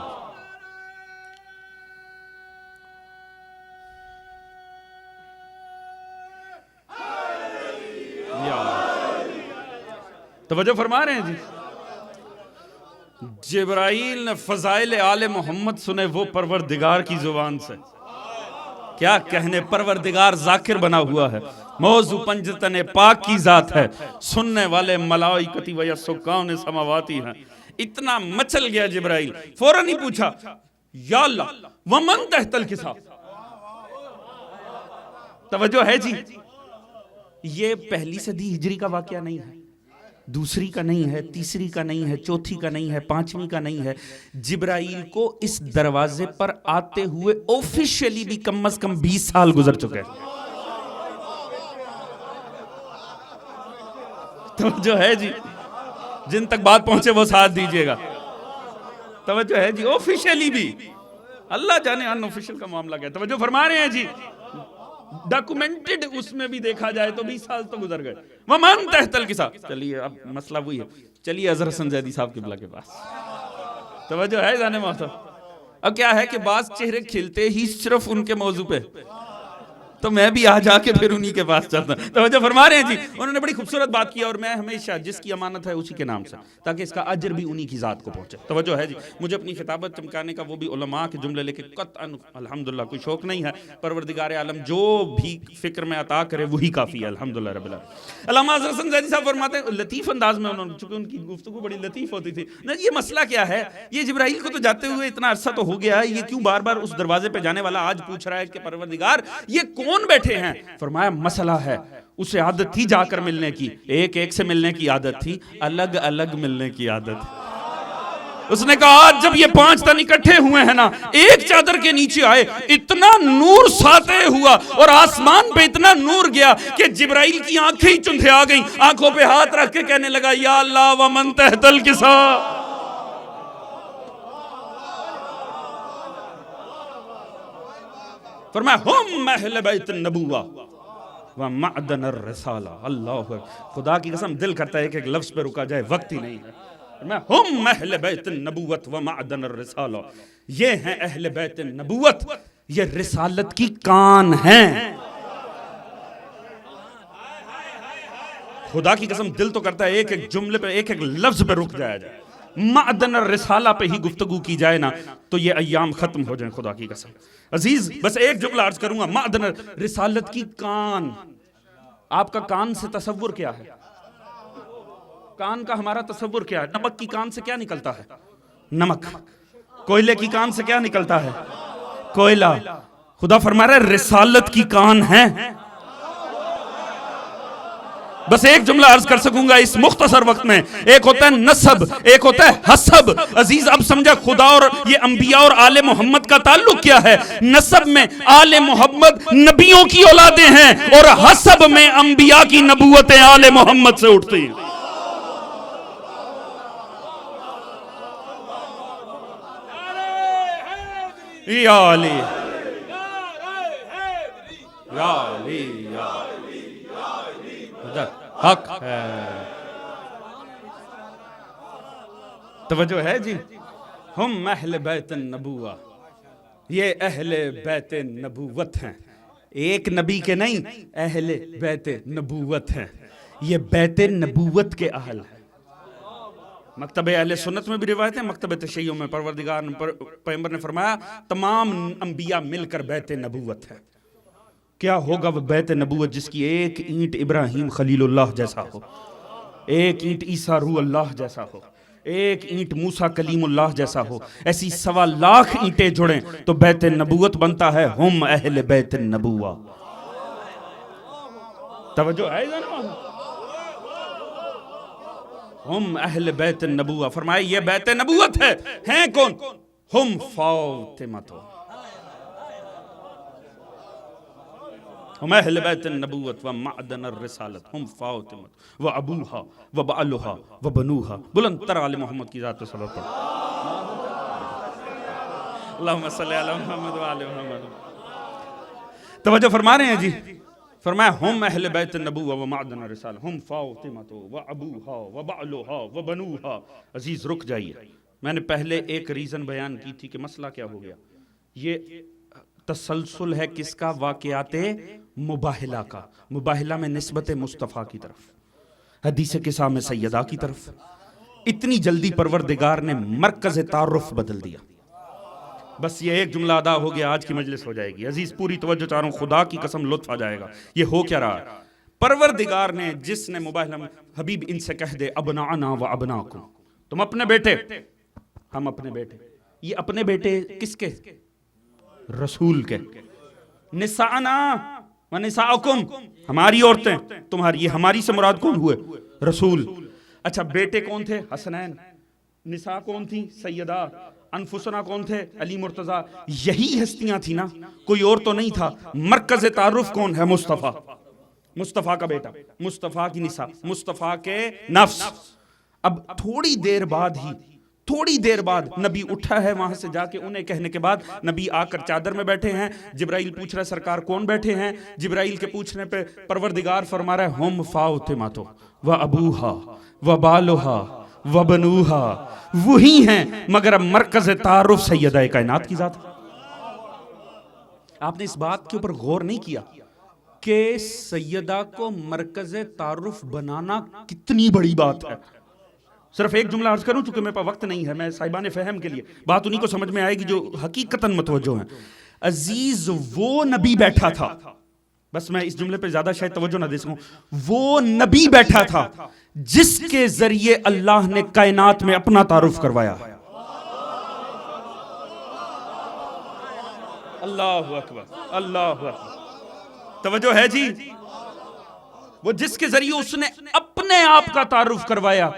توجہ فرما رہے ہیں جی. جبرائیل نے فضائل آل محمد سنے وہ پروردگار کی زبان سے. کیا کہنے، پروردگار ذاکر بنا ہوا ہے، موضوع پنجتن پاک کی ذات ہے، سننے والے ملائکتی و سکان سماواتی ہیں. اتنا مچل گیا جبرائیل، فوراً ہی پوچھا یا اللہ ومن تحت الکتاب. توجہ ہے جی، یہ پہلی صدی ہجری کا واقعہ نہیں ہے، دوسری کا نہیں ہے، تیسری کا نہیں ہے، چوتھی کا نہیں ہے، پانچویں کا نہیں ہے. جبرائیل کو اس دروازے پر آتے ہوئے آفیشیلی بھی کم از کم 20 سال گزر چکے. توجہ ہے جی، جن تک بات پہنچے وہ ساتھ دیجئے گا. توجہ ہے جی، آفیشیلی بھی، اللہ جانے ان آفیشیل کا معاملہ کیا. توجہ فرما رہے ہیں جی. ڈاکومنٹڈ اس میں بھی دیکھا جائے تو 20 سال تو گزر گئے. ومن تحت الکسا. چلیے اب مسئلہ وہی ہے, چلیے اظہر حسن زیدی صاحب قبلہ کے پاس. توجہ ہے جانے محترم. اب کیا ہے کہ بعض چہرے کھلتے ہی صرف ان کے موضوع پہ, تو میں بھی آ جا کے پھر انہی کے پاس چلتا ہوں. توجہ فرما رہے ہیں جی. انہوں نے بڑی خوبصورت بات کی, اور میں ہمیشہ جس کی امانت ہے اسی کے نام سے, تاکہ اس کا اجر بھی انہی کی ذات کو پہنچے. توجہ ہے جی. مجھے اپنی خطابت چمکانے کا وہ بھی علماء کے جملے لے کے قطعاً الحمدللہ کوئی شوق نہیں ہے. پروردگار عالم جو بھی فکر میں عطا کرے وہی کافی ہے, الحمدللہ رب العالمین. علامہ اظہر حسن زیدی صاحب فرماتے ہیں لطیف انداز میں, انہوں نے چونکہ ان کی گفتگو بڑی لطیف ہوتی تھی نا, یہ مسئلہ کیا ہے, یہ جبرائیل کو تو جاتے ہوئے اتنا عرصہ تو ہو گیا ہے, یہ کیوں بار بار اس دروازے پہ جانے والا آج پوچھ رہا ہے کہ پروردگار یہ کون بیٹھے ہیں؟ فرمایا مسئلہ ہے, اسے عادت تھی جا کر ملنے کی, ایک ایک سے ملنے کی عادت تھی, الگ الگ ملنے کی عادت. اس نے کہا آج جب یہ 5 تن اکٹھے ہوئے ہیں نا, ایک چادر کے نیچے آئے, اتنا نور ساطع ہوا اور آسمان پہ اتنا نور گیا کہ جبرائیل کی آنکھیں ہی چندھے آ گئیں. آنکھوں پہ ہاتھ رکھ کے کہنے لگا یا اللہ ومن تحت الکسا. فرمایا ہم اہل بیت النبوہ ومعدن الرسالہ. اللہ خدا کی قسم دل کرتا ہے کہ ایک لفظ پہ رکا جائے, وقت ہی نہیں ہے. ہم اہل بیت النبوت ومعدن الرسالہ, یہ ہیں اہل بیت النبوت, یہ رسالت کی کان ہیں. خدا کی قسم دل تو کرتا ہے ایک ایک جملے پہ ایک ایک لفظ پہ رک جایا جائے, معدن الرسالہ پہ ہی گفتگو کی جائے نا تو یہ ایام ختم ہو جائیں. خدا کی قسم عزیز بس ایک جملہ عرض کروں گا, معدن رسالت کی کان. آپ کا کان سے تصور کیا ہے؟ کان کا ہمارا تصور کیا ہے؟ نمک کی کان سے کیا نکلتا ہے؟ نمک. کوئلے کی کان سے کیا نکلتا ہے؟ کوئلہ. خدا فرما رہا ہے رسالت کی کان ہے. بس ایک جملہ عرض کر سکوں گا اس مختصر وقت میں, ایک ہوتا ہے نسب, ایک ہوتا ہے حسب. عزیز اب سمجھا خدا اور یہ انبیاء اور آل محمد کا تعلق کیا ہے. نسب میں آل محمد نبیوں کی اولادیں ہیں, اور حسب میں انبیاء کی نبوتیں آل محمد سے اٹھتی ہیں. یا علی یا علی یا حق ہے. توجہ ہے جی. ہم اہل بیت النبوہ, یہ اہل بیت نبوت ہیں, ایک نبی کے نہیں, اہل بیت نبوت ہیں. یہ بیت نبوت کے اہل ہیں. مکتب اہل سنت میں بھی روایت ہے, مکتب تشیع میں پروردگار پیغمبر نے فرمایا تمام انبیاء مل کر بیت نبوت ہے. کیا ہوگا وہ بیت نبوت جس کی ایک اینٹ ابراہیم خلیل اللہ جیسا ہو, ایک اینٹ عیسیٰ روح اللہ جیسا ہو, ایک اینٹ موسیٰ کلیم اللہ جیسا ہو, ایسی 1.25 اینٹیں جڑیں تو بیت نبوت بنتا ہے. ہم اہل بیت النبوہ. توجہ ہے جانب, ہم اہل بیت النبوہ. فرمائے یہ بیت نبوت ہے. ہیں کون؟ ہم فاطمہ. ہم اہل بیت النبوت و معدن الرسالت ہم فاطمہ و ابوہا و بعلہا و بنوہا. بلند تر آل محمد کی ذات پہ صلوات پڑھ. اللہم صلی علی محمد و آل محمد. توجہ فرما رہے ہیں جی. فرمایا ہم اہل بیت النبوہ و معدن الرسالہ ہم فاطمہ و ابوہا و بعلہا و بنوہا. عزیز رک جائیے, میں نے پہلے ایک ریزن بیان کی تھی کہ مسئلہ کیا ہو گیا. یہ تسلسل ہے کس کا؟ واقعات مباہلہ کا. مباہلہ میں نسبت مصطفیٰ کی طرف, حدیث قصہ میں سیدہ کی طرف. اتنی جلدی پروردگار نے مرکز تعارف بدل دیا. بس یہ ایک جملہ ادا ہو گیا, آج کی مجلس ہو جائے گی. عزیز پوری توجہ چاہ رہا ہوں, خدا کی قسم لطف آ جائے گا. یہ ہو کیا رہا ہے؟ پروردگار نے جس نے مباہلہ میں, حبیب ان سے کہہ دے ابنانا و ابناکم, تم اپنے بیٹے ہم اپنے بیٹے. یہ اپنے بیٹے کس کے؟ رسول کے. نساءنا و نساءکم, ہماری عورتیں تمہاری. یہ ہماری سے مراد کون ہوئے؟ رسول. اچھا بیٹے کون تھے؟ حسنین. نساء کون تھی؟ سیدہ. انفسنا کون تھے؟ علی مرتضیٰ. یہی ہستیاں تھی نا, کوئی اور تو نہیں تھا. مرکز تعارف کون ہے؟ مصطفیٰ. مصطفیٰ کا بیٹا, مصطفیٰ کی نساء, مصطفیٰ کے نفس. اب تھوڑی دیر بعد ہی تھوڑی دیر بعد نبی اٹھا ہے وہاں سے جا کے، انہیں کہنے کے بعد نبی آ کر چادر میں بیٹھے ہیں. جبرائیل پوچھ رہا ہے سرکار کون بیٹھے ہیں؟ جبرائیل کے پوچھنے پہ پروردگار فرما رہا ہے ہم فاطمہ و ابوہا و بالوہا و بنوہا، وہی ہیں مگر اب مرکز تعارف سیدہ کائنات کی ذات. آپ نے اس بات کے اوپر غور نہیں کیا کہ سیدہ کو مرکز تعارف بنانا کتنی بڑی بات ہے؟ صرف ایک جملہ عرض کروں چونکہ میرے پاس وقت نہیں ہے، میں صاحبان فہم کے لیے بات انہی کو سمجھ میں آئے گی جو حقیقتاً متوجہ ہیں. عزیز وہ نبی بیٹھا تھا، بس میں اس جملے پہ زیادہ شاید توجہ نہ دے سکوں، وہ نبی بیٹھا تھا جس کے ذریعے اللہ نے کائنات میں اپنا تعارف کروایا. اللہ اکبر، اللہ اکبر. توجہ ہے جی؟ وہ جس کے ذریعے اس نے اپنے آپ کا تعارف کروایا،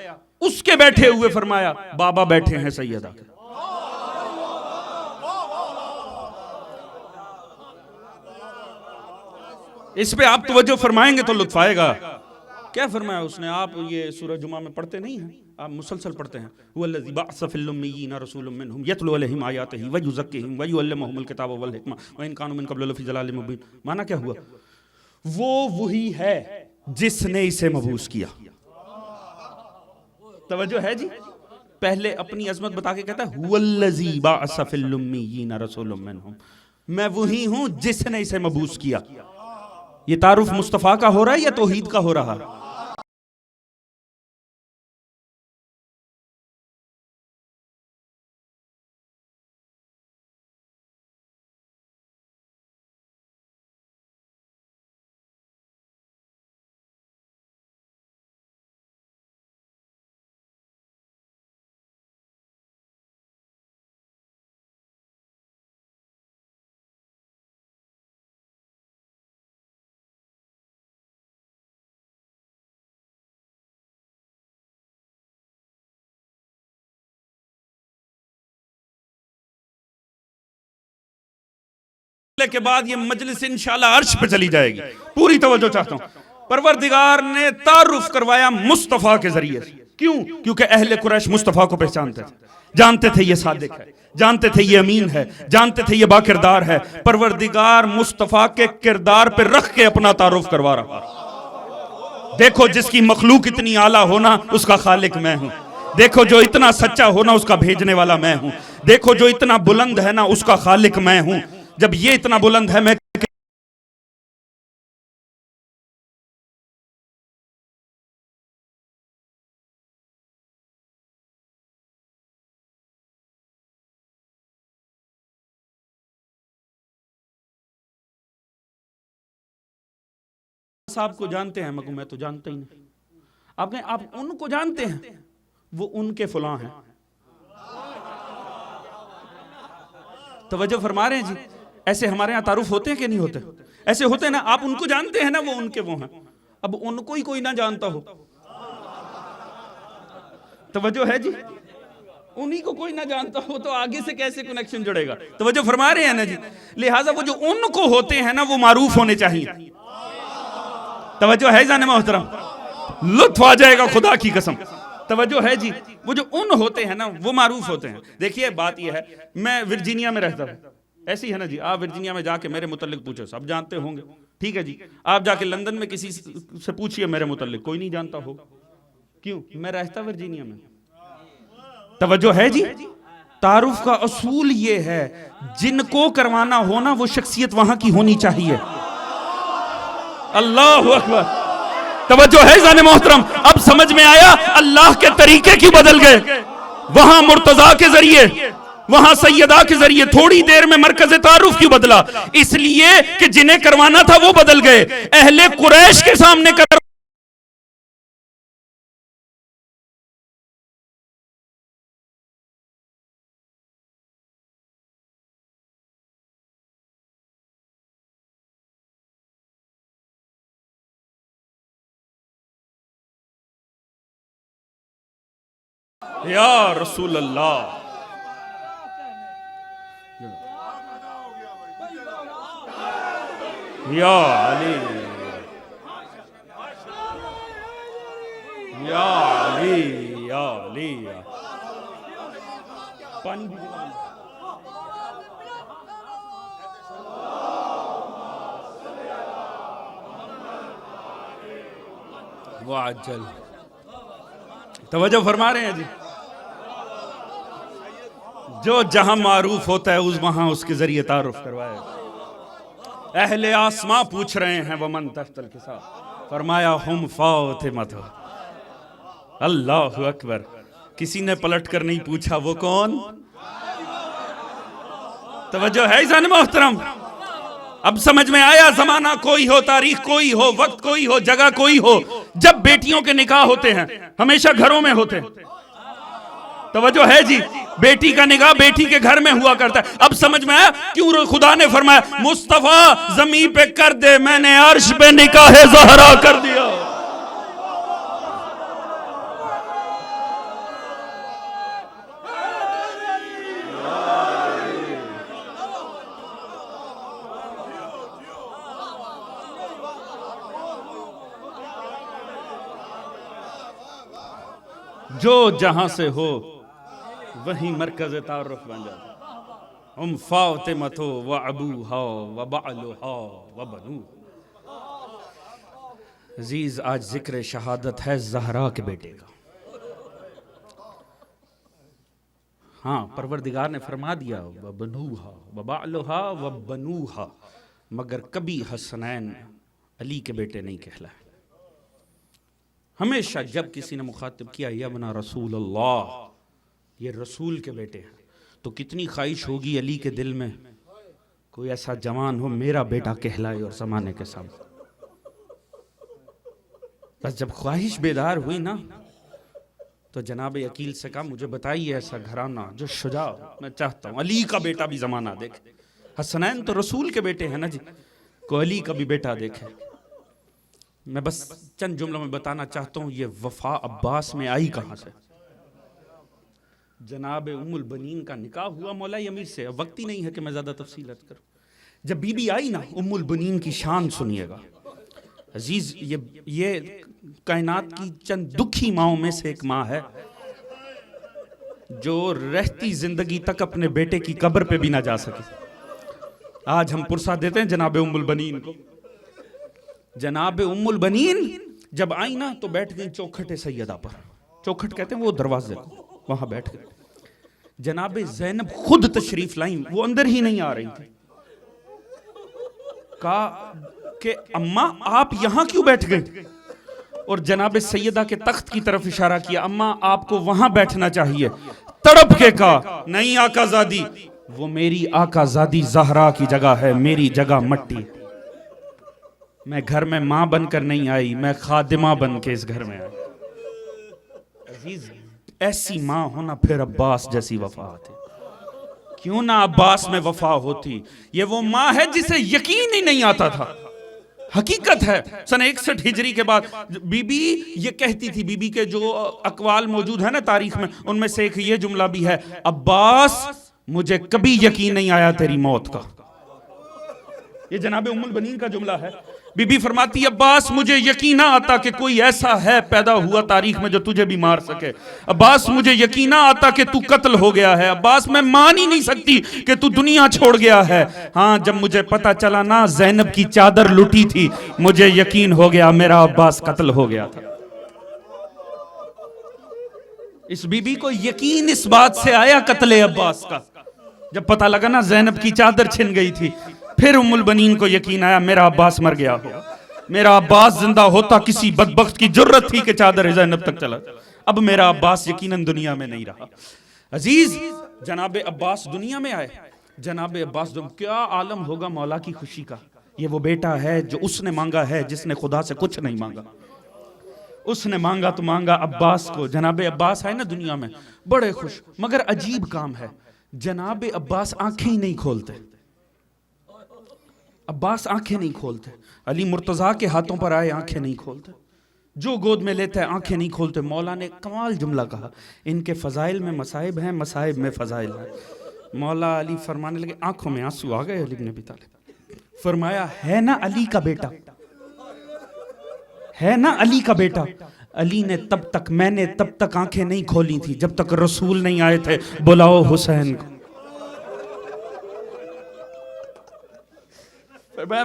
اس کے بیٹھے ہوئے فرمایا بابا بیٹھے ہیں سیدہ. اس پہ آپ توجہ فرمائیں گے تو لطف آئے گا. کیا فرمایا اس نے؟ آپ یہ سورہ جمعہ میں پڑھتے نہیں ہیں؟ آپ مسلسل پڑھتے ہیں. وَالَّذِي بَعَثَ فِي الْأُمِّيِّينَ رَسُولٌ مِّنْهُمْ يَتْلُو عَلَيْهِمْ آيَاتِهِ وَيُزَكِّيهِمْ وَيُعَلِّمُهُمُ الْكِتَابَ وَالْحِكْمَةَ وَإِنْ كَانُوا مِن قَبْلُ لَفِي ضَلَالٍ مُّبِينٍ. مانا کیا ہوا؟ وہ وہی ہے جس نے اسے مبعوث کیا. توجہ ہے جی؟ پہلے اپنی عظمت بتا کے کہتا ہے وَالَّذِي بَعَثَ فِي الْأُمِّيِّينَ رَسُولٌ مِّنْهُمْ، میں وہی ہوں جس نے اسے مبعوث کیا. یہ تعارف مصطفیٰ کا ہو رہا ہے یا توحید کا ہو رہا ہے؟ کے بعد یہ مجلس انشاءاللہ عرش پہ چلی جائے گی. پوری توجہ چاہتا ہوں. پروردگار نے تعارف کروایا مصطفیٰ کے ذریعے. کیوں؟ کیونکہ اہل قریش مصطفیٰ کو پہچانتے تھے، جانتے تھے یہ صادق ہے، جانتے تھے یہ امین ہے، جانتے تھے یہ با کردار ہے. پروردگار مصطفیٰ کے کردار پہ رکھ کے اپنا تعارف کروا رہا. دیکھو جس کی مخلوق اتنی اعلیٰ ہونا اس کا خالق میں ہوں. دیکھو جو اتنا سچا ہونا اس کا بھیجنے والا میں ہوں. دیکھو جو اتنا بلند ہے نا اس کا خالق میں ہوں. جب یہ اتنا بلند ہے میں صاحب کو جانتے ہیں مگر میں تو جانتا ہی نہیں. آپ ان کو جانتے ہیں، وہ ان کے فلاں ہیں. توجہ فرما رہے ہیں جی؟ ایسے ہمارے یہاں تعارف ہوتے ہیں کہ نہیں ہوتے؟ ایسے ہوتے ہیں نا. آپ ان کو جانتے ہیں نا، وہ ان کے وہ ہیں. اب ان کو ہی کوئی نہ جانتا ہو. توجہ ہے جی؟ انہی کو کوئی نہ جانتا ہو تو آگے سے کیسے کنیکشن جڑے گا؟ توجہ فرما رہے ہیں نا جی؟ لہٰذا وہ جو ان کو ہوتے ہیں نا وہ معروف ہونے چاہیے. توجہ ہے جانے محترم؟ لطف آ جائے گا خدا کی قسم. توجہ ہے جی؟ وہ جو ان ہوتے ہیں نا وہ معروف ہوتے ہیں. دیکھیے بات یہ ہے، میں ورجینیا میں رہتا ہوں. ایسی ہے نا جی؟ آپ ورجینیا میں جا کے میرے متعلق پوچھو، سب جانتے ہوں گے. ٹھیک ہے جی؟ آپ جا کے لندن میں کسی سے پوچھئے میرے متعلق، کوئی نہیں جانتا ہوگا. کیوں؟ میں رہتا ورجینیا میں. توجہ ہے جی؟ تعارف کا اصول یہ ہے جن کو کروانا ہونا وہ شخصیت وہاں کی ہونی چاہیے. اللہ اکبر. توجہ ہے زان محترم؟ اب سمجھ میں آیا اللہ کے طریقے کیوں بدل گئے. وہاں مرتضیٰ کے ذریعے، وہاں سیدہ کے ذریعے تھوڑی دیر میں مرکز تعارف کیوں بدلا؟ اس لیے کہ جنہیں کروانا تھا وہ بدل گئے. اہل قریش کے سامنے یا رسول اللہ. یا علی، یا علی، یا علی. پانی بھی وعجل. توجہ فرما رہے ہیں جی. جو جہاں معروف ہوتا ہے اس وہاں اس کے ذریعے تعارف کروائے. اہل آسماں پوچھ رہے ہیں ومن تحت الکساء, فرمایا ہم فاطمہ. اللہ اکبر. کسی نے پلٹ کر نہیں پوچھا وہ کون. توجہ ہے عزیزان محترم. اب سمجھ میں آیا. زمانہ کوئی ہو, تاریخ کوئی ہو, وقت کوئی ہو, جگہ کوئی ہو, جب بیٹیوں کے نکاح ہوتے ہیں ہمیشہ گھروں میں ہوتے ہیں. توجہ ہے جی. بیٹی کا نکاح بیٹی کے گھر میں ہوا کرتا ہے. اب سمجھ میں آیا کیوں خدا نے فرمایا مصطفیٰ زمین پہ کر دے, میں نے عرش پہ نکاح زہرا کر دیا. جو جہاں سے ہو وہیں مرکز تعارف بن جاتا. ہم فاطمہ و ابوہا و بعلہا و بنوہا. عزیز آج ذکر شہادت ہے زہرا کے بیٹے کا. ہاں پروردگار نے فرما دیا و بنوہا و بعلہا و بنوہا, مگر کبھی حسنین علی کے بیٹے نہیں کہلائے. ہمیشہ جب کسی نے مخاطب کیا یا ابن رسول اللہ, یہ رسول کے بیٹے ہیں, تو کتنی خواہش ہوگی علی کے دل میں کوئی ایسا جوان ہو میرا بیٹا کہلائے اور زمانے کے سامنے. بس جب خواہش بیدار ہوئی نا تو جناب عقیل سے کہا مجھے بتائیے ایسا گھرانہ جو شجاع ہو, میں چاہتا ہوں علی کا بیٹا بھی زمانہ دیکھے. حسنین تو رسول کے بیٹے ہیں نا جی, کو علی کا بھی بیٹا دیکھے. میں بس چند جملوں میں بتانا چاہتا ہوں یہ وفا عباس میں آئی کہاں سے. جناب ام البنین کا نکاح ہوا مولا امیر سے. اب وقت ہی نہیں ہے کہ میں زیادہ تفصیلات کروں. جب بی بی آئی نا, ام البنین کی شان سنیے گا عزیز. یہ کائنات کی چند دکھی ماؤں میں سے ایک ماں ہے جو رہتی زندگی تک اپنے بیٹے کی قبر پہ بھی نہ جا سکی. آج ہم پرسہ دیتے ہیں جناب ام البنین کو. جناب ام البنین جب آئی نا تو بیٹھ گئی چوکھٹ سیدہ پر. چوکھٹ کہتے ہیں وہ دروازے کو, وہاں بیٹھ گئی. جناب زینب خود تشریف لائیں, وہ اندر ہی نہیں آ رہی تھی. کہا کہ اماں آپ یہاں کیوں بیٹھ گئی؟ اور جناب سیدہ کے تخت کی طرف اشارہ کیا, اماں آپ کو وہاں بیٹھنا چاہیے. تڑپ کے کہا نہیں آقا زادی, وہ میری آقا زادی زہرا کی جگہ ہے, میری جگہ مٹی. میں گھر میں ماں بن کر نہیں آئی, میں خادمہ بن کے اس گھر میں آئی. عزیز ایسی ماں ہونا پھر عباس جیسی وفا آتی. کیوں نہ عباس میں وفا ہوتی. یہ وہ ماں ہے جسے یقین ہی نہیں آتا تھا. حقیقت ہے سن 61 ہجری کے بعد بی بی یہ کہتی تھی. بی بی کے جو اقوال موجود ہیں نا تاریخ میں, ان میں سے ایک یہ جملہ بھی ہے, عباس مجھے کبھی یقین نہیں آیا تیری موت کا. یہ جناب ام البنین کا جملہ ہے. بی بی فرماتی عباس مجھے یقین نہ آتا کہ کوئی ایسا ہے پیدا ہوا تاریخ میں جو تجھے بھی مار سکے. عباس مجھے یقین نہ آتا کہ تو قتل ہو گیا ہے. عباس میں مان ہی نہیں سکتی کہ تو دنیا چھوڑ گیا ہے. ہاں جب مجھے پتا چلا نا زینب کی چادر لٹی تھی, مجھے یقین ہو گیا میرا عباس قتل ہو گیا تھا. اس بی بی کو یقین اس بات سے آیا قتل عباس کا جب پتا لگا نا زینب کی چادر چھن گئی تھی. پھر ام البنین کو یقین آیا میرا عباس مر گیا ہو. میرا عباس زندہ ہوتا کسی بدبخت کی جرت تھی کہ چادر زینب تک چلا. اب میرا عباس یقیناً دنیا میں نہیں رہا. عزیز جناب عباس دنیا میں آئے. جناب عباس کیا عالم ہوگا مولا کی خوشی کا. یہ وہ بیٹا ہے جو اس نے مانگا ہے جس نے خدا سے کچھ نہیں مانگا. اس نے مانگا تو مانگا عباس کو. جناب عباس آئے نا دنیا میں بڑے خوش. مگر عجیب کام ہے, جناب عباس آنکھیں ہی نہیں کھولتے. عباس آنکھیں نہیں کھولتے. علی مرتضیٰ کے ہاتھوں پر آئے آنکھیں نہیں کھولتے. جو گود میں لیتے ہیں آنکھیں نہیں کھولتے. مولا نے کمال جملہ کہا, ان کے فضائل میں مصائب ہیں, مصائب میں فضائل ہیں. مولا علی فرمانے لگے, آنکھوں میں آنسو آ گئے علی بن ابی طالب. فرمایا ہے نا علی کا بیٹا, ہے نا علی کا بیٹا, علی نے میں نے تب تک آنکھیں نہیں کھولی تھی جب تک رسول نہیں آئے تھے، بلاؤ حسین کو۔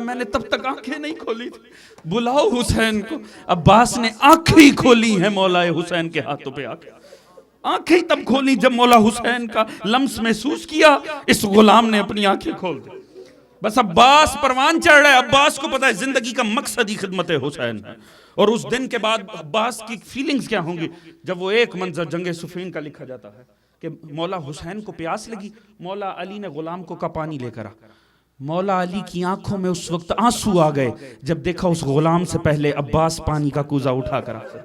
میں نے تب تک آنکھیں نہیں کھولی تھی، بلاؤ حسین کو۔ عباس نے آنکھیں کھولی ہیں مولا حسین کے ہاتھوں پہ آ کے، آنکھیں تب کھولی جب مولا حسین کا لمس محسوس کیا، اس غلام نے اپنی آنکھیں کھول دی۔ بس عباس پروان چڑھ رہا ہے، عباس کو پتا ہے زندگی کا مقصد ہی خدمت حسین ہے۔ اور اس دن کے بعد عباس کی فیلنگز کیا ہوں گی جب وہ ایک منظر جنگ صفین کا لکھا جاتا ہے کہ مولا حسین کو پیاس لگی، مولا علی نے غلام کو کا پانی لے کر آ، مولا علی کی آنکھوں میں اس وقت آنسو آ گئے جب دیکھا اس غلام سے پہلے عباس پانی کا کوزہ اٹھا کر آتا۔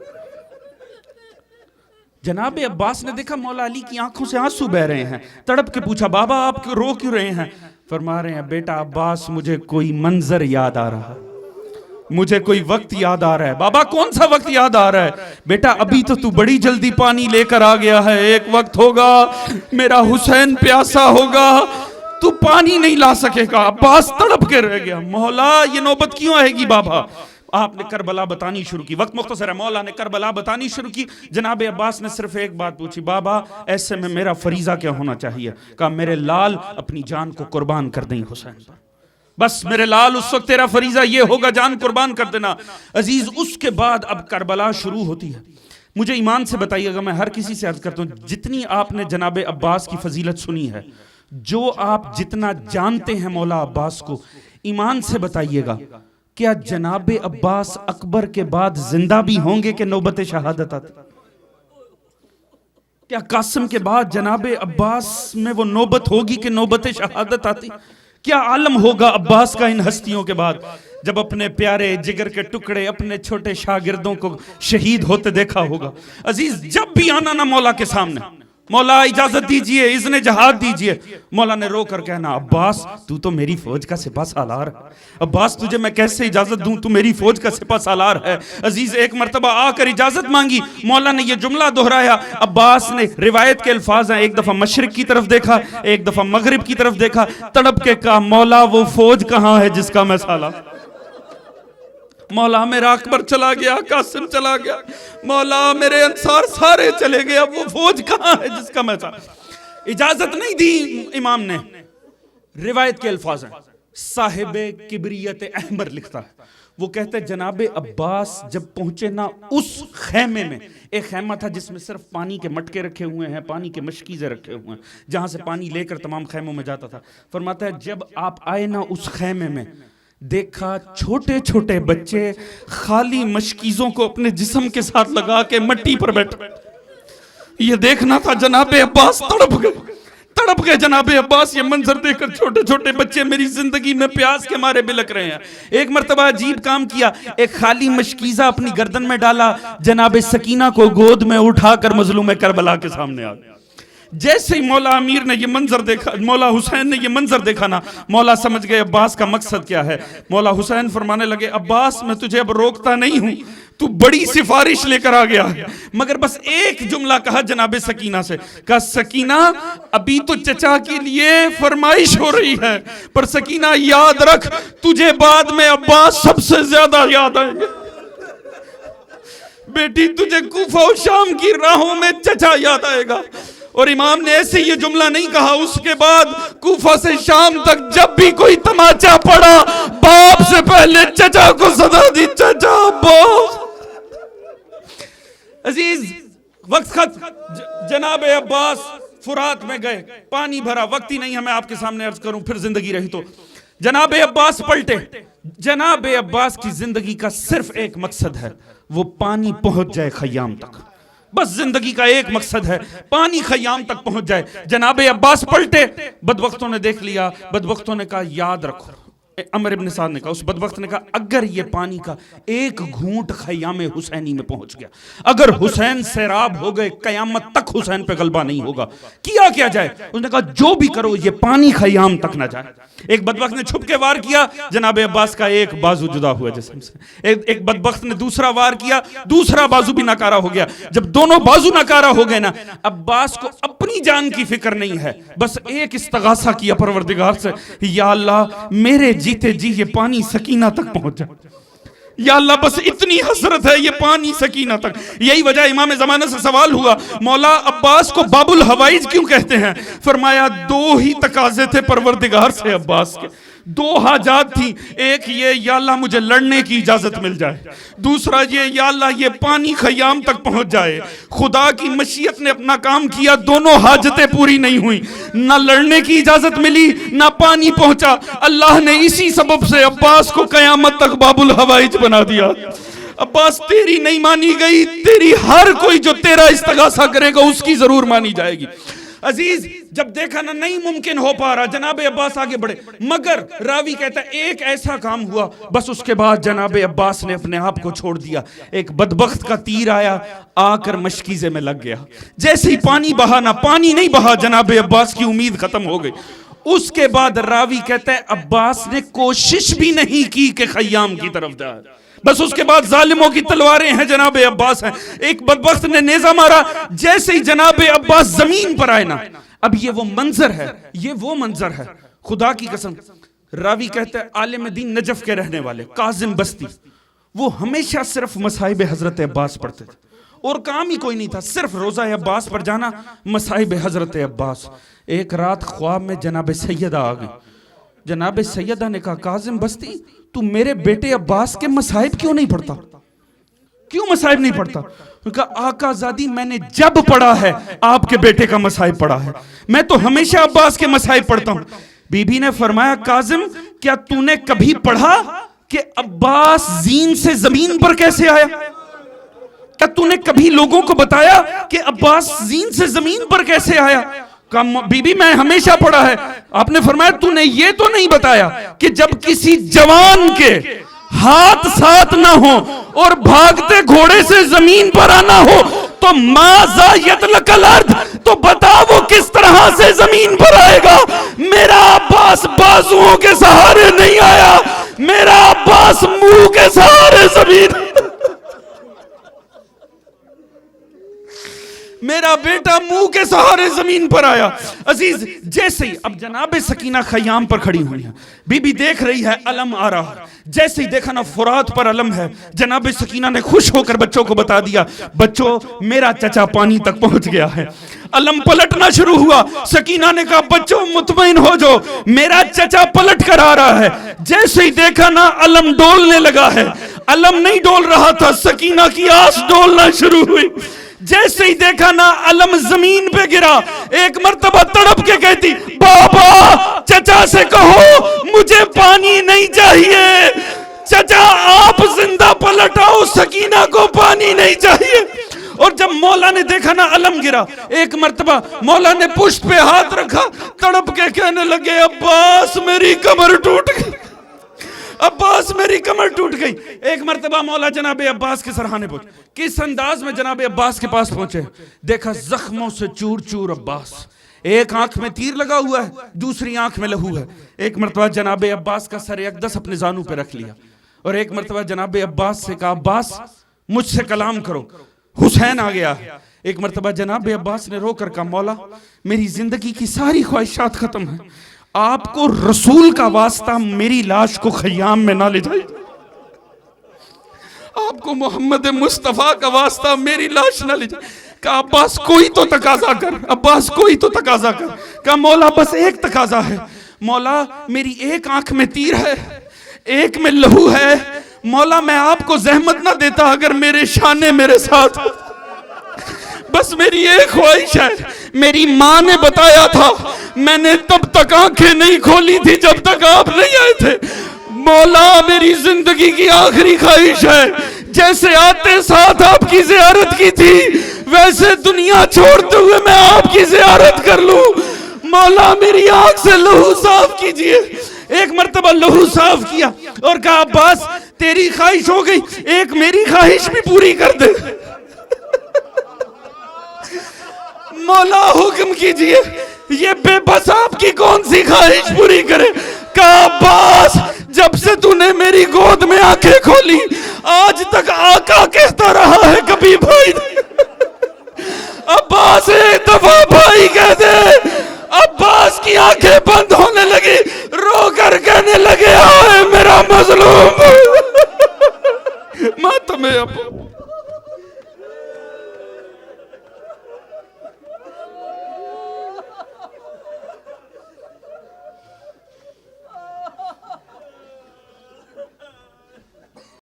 جناب عباس نے دیکھا مولا علی کی آنکھوں سے آنسو بہ رہے ہیں، تڑپ کے پوچھا بابا آپ رو کیوں رہے ہیں؟ فرما رہے ہیں بیٹا عباس مجھے کوئی منظر یاد آ رہا، مجھے کوئی وقت یاد آ رہا ہے۔ بابا کون سا وقت یاد آ رہا ہے؟ بیٹا ابھی تو بڑی جلدی پانی لے کر آ گیا ہے، ایک وقت ہوگا میرا حسین پیاسا ہوگا، تو پانی نہیں لا سکے گا۔ عباس تڑپ کے رہ گیا، مولا یہ نوبت کیوں آئے گی بابا؟ آپ نے کربلا بتانی شروع کی، وقت مختصر ہے، مولا نے کربلا بتانی شروع کی۔ جناب عباس نے صرف ایک بات پوچھی، بابا ایسے میں میرا فریضہ کیا ہونا چاہیے؟ کہا میرے لال اپنی جان کو قربان کر دیں حسین پر، بس میرے لال اس وقت تیرا فریضہ یہ ہوگا جان قربان کر دینا۔ عزیز اس کے بعد اب کربلا شروع ہوتی ہے۔ مجھے ایمان سے بتائیے گا، میں ہر کسی سے عرض کرتا ہوں جتنی آپ نے جناب عباس کی فضیلت سنی ہے، جو آپ جتنا جانتے ہیں مولا عباس کو، ایمان سے بتائیے گا کیا جناب عباس اکبر کے بعد زندہ بھی ہوں گے کہ نوبت شہادت آتی؟ کیا قاسم کے بعد جناب عباس میں وہ نوبت ہوگی کہ نوبت شہادت آتی؟ کیا عالم ہوگا عباس کا ان ہستیوں کے بعد جب اپنے پیارے جگر کے ٹکڑے اپنے چھوٹے شاگردوں کو شہید ہوتے دیکھا ہوگا؟ عزیز جب بھی آنا نا مولا کے سامنے، مولا اجازت دیجئے، اذن جہاد دیجئے، مولا نے رو کر کہنا عباس تو میری فوج کا سپہ سالار ہے، عباس تجھے میں کیسے اجازت دوں، تو میری فوج کا سپہ سالار ہے۔ عزیز ایک مرتبہ آ کر اجازت مانگی، مولا نے یہ جملہ دہرایا، عباس نے روایت کے الفاظ ہیں، ایک دفعہ مشرق کی طرف دیکھا، ایک دفعہ مغرب کی طرف دیکھا، تڑپ کے کہا مولا وہ فوج کہاں ہے جس کا میں سالار؟ مولا میرا اکبر چلا گیا، قاسم چلا گیا، مولا میرے انصار سارے چلے گئے، اب وہ فوج کہاں ہے جس کا میں اجازت نہیں دی امام نے۔ روایت کے الفاظ ہیں، صاحب کبریت احمر لکھتا ہے، وہ کہتے ہیں جناب عباس جب پہنچے نا اس خیمے میں، ایک خیمہ تھا جس میں صرف پانی کے مٹکے رکھے ہوئے ہیں، پانی کے مشکیزیں رکھے ہوئے ہیں، جہاں سے پانی لے کر تمام خیموں میں جاتا تھا۔ فرماتا ہے جب آپ آئے نا اس خیمے میں، دیکھا چھوٹے چھوٹے بچے خالی مشکیزوں کو اپنے جسم کے ساتھ لگا کے مٹی پر بیٹھے، یہ دیکھنا تھا جناب عباس تڑپ گئے جناب عباس یہ منظر دیکھ کر، چھوٹے چھوٹے بچے میری زندگی میں پیاس کے مارے بلک رہے ہیں۔ ایک مرتبہ عجیب کام کیا، ایک خالی مشکیزہ اپنی گردن میں ڈالا، جناب سکینہ کو گود میں اٹھا کر مظلوم کربلا کے سامنے آ گیا۔ جیسے ہی مولا امیر نے یہ منظر دیکھا، مولا حسین نے یہ منظر دیکھا نا، مولا سمجھ گئے عباس کا مقصد کیا ہے۔ مولا حسین فرمانے لگے عباس میں تجھے اب روکتا نہیں ہوں، تو بڑی سفارش لے کر آ گیا ہے، مگر بس ایک جملہ کہا جناب سکینہ سے، کہا سکینہ ابھی تو چچا کے لیے فرمائش ہو رہی ہے، پر سکینہ یاد رکھ تجھے بعد میں عباس سب سے زیادہ یاد آئیں گے، بیٹی تجھے کوفہ و شام کی راہوں میں چچا یاد آئے گا۔ اور امام نے ایسے یہ جملہ نہیں کہا، اس کے بعد کوفہ سے شام تک جب بھی کوئی تماچا پڑا، باپ سے پہلے چچا کو صدا دی، چچا باپ۔ عزیز وقت خط، جناب عباس فرات میں گئے، پانی بھرا، وقت ہی نہیں ہے میں آپ کے سامنے عرض کروں، پھر زندگی رہی تو جناب عباس پلٹے۔ جناب عباس کی زندگی کا صرف ایک مقصد ہے، وہ پانی پہنچ جائے خیام تک، بس زندگی کا ایک مقصد ہے، پانی خیام تک پہنچ جائے۔ جناب عباس پلٹے، بدبختوں نے دیکھ لیا، بدبختوں نے کہا یاد رکھو، عمر ابن سعد نے کہا، اس بدبخت نے کہا اگر یہ پانی کا ایک گھونٹ خیام حسینی میں پہنچ گیا، اگر حسین سیراب ہو گئے، قیامت تک حسین پہ غلبہ نہیں ہوگا، کیا جائے؟ اس نے کہا جو بھی کرو یہ پانی خیام تک نہ جائے۔ ایک بدبخت نے چھپ کے وار کیا، جناب عباس کا ایک بازو جدا ہوا جسم سے۔ ایک بدبخت نے دوسرا وار کیا، دوسرا بازو بھی ناکارہ ہو گیا۔ جب دونوں بازو ناکارہ ہو گئے نا، عباس کو اپنی جان کی فکر نہیں ہے، بس ایک استغاثہ کیا پروردگار سے، یا اللہ میرے جیتے جی یہ پانی سکینہ تک پہنچ جائے، یا اللہ بس اتنی حسرت ہے یہ پانی سکینہ تک. یہی وجہ امام زمانہ سے سوال ہوا مولا عباس کو باب الحوائج کیوں کہتے ہیں؟ فرمایا دو ہی تقاضے تھے پروردگار سے عباس کے, دو حاجات تھی. ایک یہ یا اللہ مجھے لڑنے کی اجازت مل جائے, دوسرا یہ یا اللہ یہ پانی خیام تک پہنچ جائے. خدا کی مشیت نے اپنا کام کیا, دونوں حاجتیں پوری نہیں ہوئی, نہ لڑنے کی اجازت ملی نہ پانی پہنچا. اللہ نے اسی سبب سے عباس کو قیامت تک باب الحوائج بنا دیا. عباس تیری نہیں مانی گئی, تیری ہر کوئی جو تیرا استغاثہ کرے گا اس کی ضرور مانی جائے گی. عزیز جب دیکھا نا نہیں ممکن ہو پا رہا, جناب عباس آگے بڑھے, مگر راوی کہتا ہے ایک ایسا کام ہوا بس اس کے بعد جناب عباس نے اپنے آپ کو چھوڑ دیا. ایک بدبخت کا تیر آیا, آ کر مشکیزے میں لگ گیا. جیسے ہی پانی بہا نا, پانی نہیں بہا, جناب عباس کی امید ختم ہو گئی. اس کے بعد راوی کہتا ہے عباس نے کوشش بھی نہیں کی کہ خیام کی طرف جائے. بس اس کے بعد ظالموں کی تلواریں ہیں, جناب عباس ہیں. ایک بدبخت نے نیزہ مارا, جیسے ہی جناب عباس زمین پر آئے نا, اب یہ وہ منظر ہے, یہ وہ منظر ہے خدا کی قسم. راوی کہتا ہے عالم دین نجف کے رہنے والے کاظم بستی, وہ ہمیشہ صرف مصائب حضرت عباس پڑھتے تھے اور کام ہی کوئی نہیں تھا, صرف روزہ عباس پر جانا, مصائب حضرت عباس. ایک رات خواب میں جناب سیدہ آ گئی. جناب سیدہ نے کہا کاظم بستی تو میرے بیٹے عباس کے مصائب کیوں نہیں پڑھتا, کیوں مصائب نہیں پڑھتا؟ کہا آقا زادی میں نے جب پڑھا ہے آپ کے بیٹے کا مصائب پڑھا ہے, میں تو ہمیشہ عباس کے مصائب پڑھتا ہوں. بی بی نے فرمایا کاظم کیا تو نے کبھی پڑھا کہ عباس زین سے زمین پر کیسے آیا؟ کیا تو نے کبھی لوگوں کو بتایا کہ عباس زین سے زمین پر کیسے آیا؟ بی بی میں ہمیشہ پڑھا ہے. آپ نے فرمایا تو نے یہ تو نہیں بتایا کہ جب کسی جوان کے ہاتھ ساتھ نہ ہو اور بھاگتے گھوڑے سے زمین پر آنا ہو تو ماذا یطلق الارض, تو بتا وہ کس طرح سے زمین پر آئے گا. میرا عباس بازوؤں کے سہارے نہیں آیا, میرا عباس منہ کے سہارے زمین, میرا بیٹا منہ کے سہارے زمین پر آیا. عزیز جیسے ہی اب جناب سکینہ خیام پر کھڑی ہوئی ہیں, بی بی دیکھ رہی ہے علم آ رہا, جیسے ہی دیکھا نا فرات پر علم ہے, جناب سکینہ نے خوش ہو کر بچوں کو بتا دیا بچوں میرا چچا پانی تک پہنچ گیا ہے. علم پلٹنا شروع ہوا. سکینہ نے کہا بچوں مطمئن ہو جو, میرا چچا پلٹ کر آ رہا ہے. جیسے ہی دیکھا نا علم ڈولنے لگا ہے, علم نہیں ڈول رہا تھا, سکینہ کی آس ڈولنا شروع ہوئی. جیسے ہی دیکھا نا علم زمین پہ گرا, ایک مرتبہ تڑپ کے کہتی بابا چچا سے کہو مجھے پانی نہیں چاہیے, چچا آپ زندہ پلٹ آؤ, سکینہ کو پانی نہیں چاہیے. اور جب مولا نے دیکھا نا علم گرا, ایک مرتبہ مولا نے پشت پہ ہاتھ رکھا, تڑپ کے کہنے لگے عباس میری کمر ٹوٹ گئی, عباس میری کمر ٹوٹ گئی. ایک مرتبہ مولا جناب عباس کے سرحانے پہنچے. کس انداز میں جناب عباس کے پاس پہنچے, دیکھا زخموں سے چور چور عباس, ایک آنکھ میں تیر لگا ہوا ہے, دوسری آنکھ میں لہو ہے. ایک مرتبہ جناب عباس کا سر اقدس اپنے زانوں پہ رکھ لیا, اور ایک مرتبہ جناب عباس سے کہا عباس مجھ سے کلام کرو, حسین آ گیا. ایک مرتبہ جناب عباس نے رو کر کہا مولا میری زندگی کی ساری خواہشات ختم ہیں, آپ کو رسول کا واسطہ میری لاش کو خیام میں نہ لے جائے, آپ کو محمد مصطفیٰ کا واسطہ میری لاش نہ لے جائے. کہا عباس کوئی تو تقاضا کر, عباس کوئی تو تقاضا کر. کہا مولا بس ایک تقاضا ہے, مولا میری ایک آنکھ میں تیر ہے, ایک میں لہو ہے, مولا میں آپ کو زحمت نہ دیتا اگر میرے شانے میرے ساتھ, بس میری ایک خواہش ہے. میری ماں نے بتایا تھا, میں نے تب تک آنکھیں نہیں کھولی تھی جب تک آپ نہیں آئے تھے. مولا میری زندگی کی آخری خواہش ہے, جیسے آتے ساتھ آپ کی زیارت کی تھی ویسے دنیا چھوڑتے ہوئے میں آپ کی زیارت کر لوں. مولا میری آنکھ سے لہو صاف کیجئے. ایک مرتبہ لہو صاف کیا اور کہا عباس تیری خواہش ہو گئی, ایک میری خواہش بھی پوری کر دے. مولا حکم کیجئے, یہ بے بس آپ کی کون سی خواہش پوری کرے. کہا عباس جب سے تو نے میری گود میں آنکھیں کھولی آج تک آقا کہتا رہا ہے کبھی بھائی نہیں. عباس ایک دفعہ بھائی کہہ دے. عباس کی آنکھیں بند ہونے لگی, رو کر کہنے لگے آئے میرا مظلوم.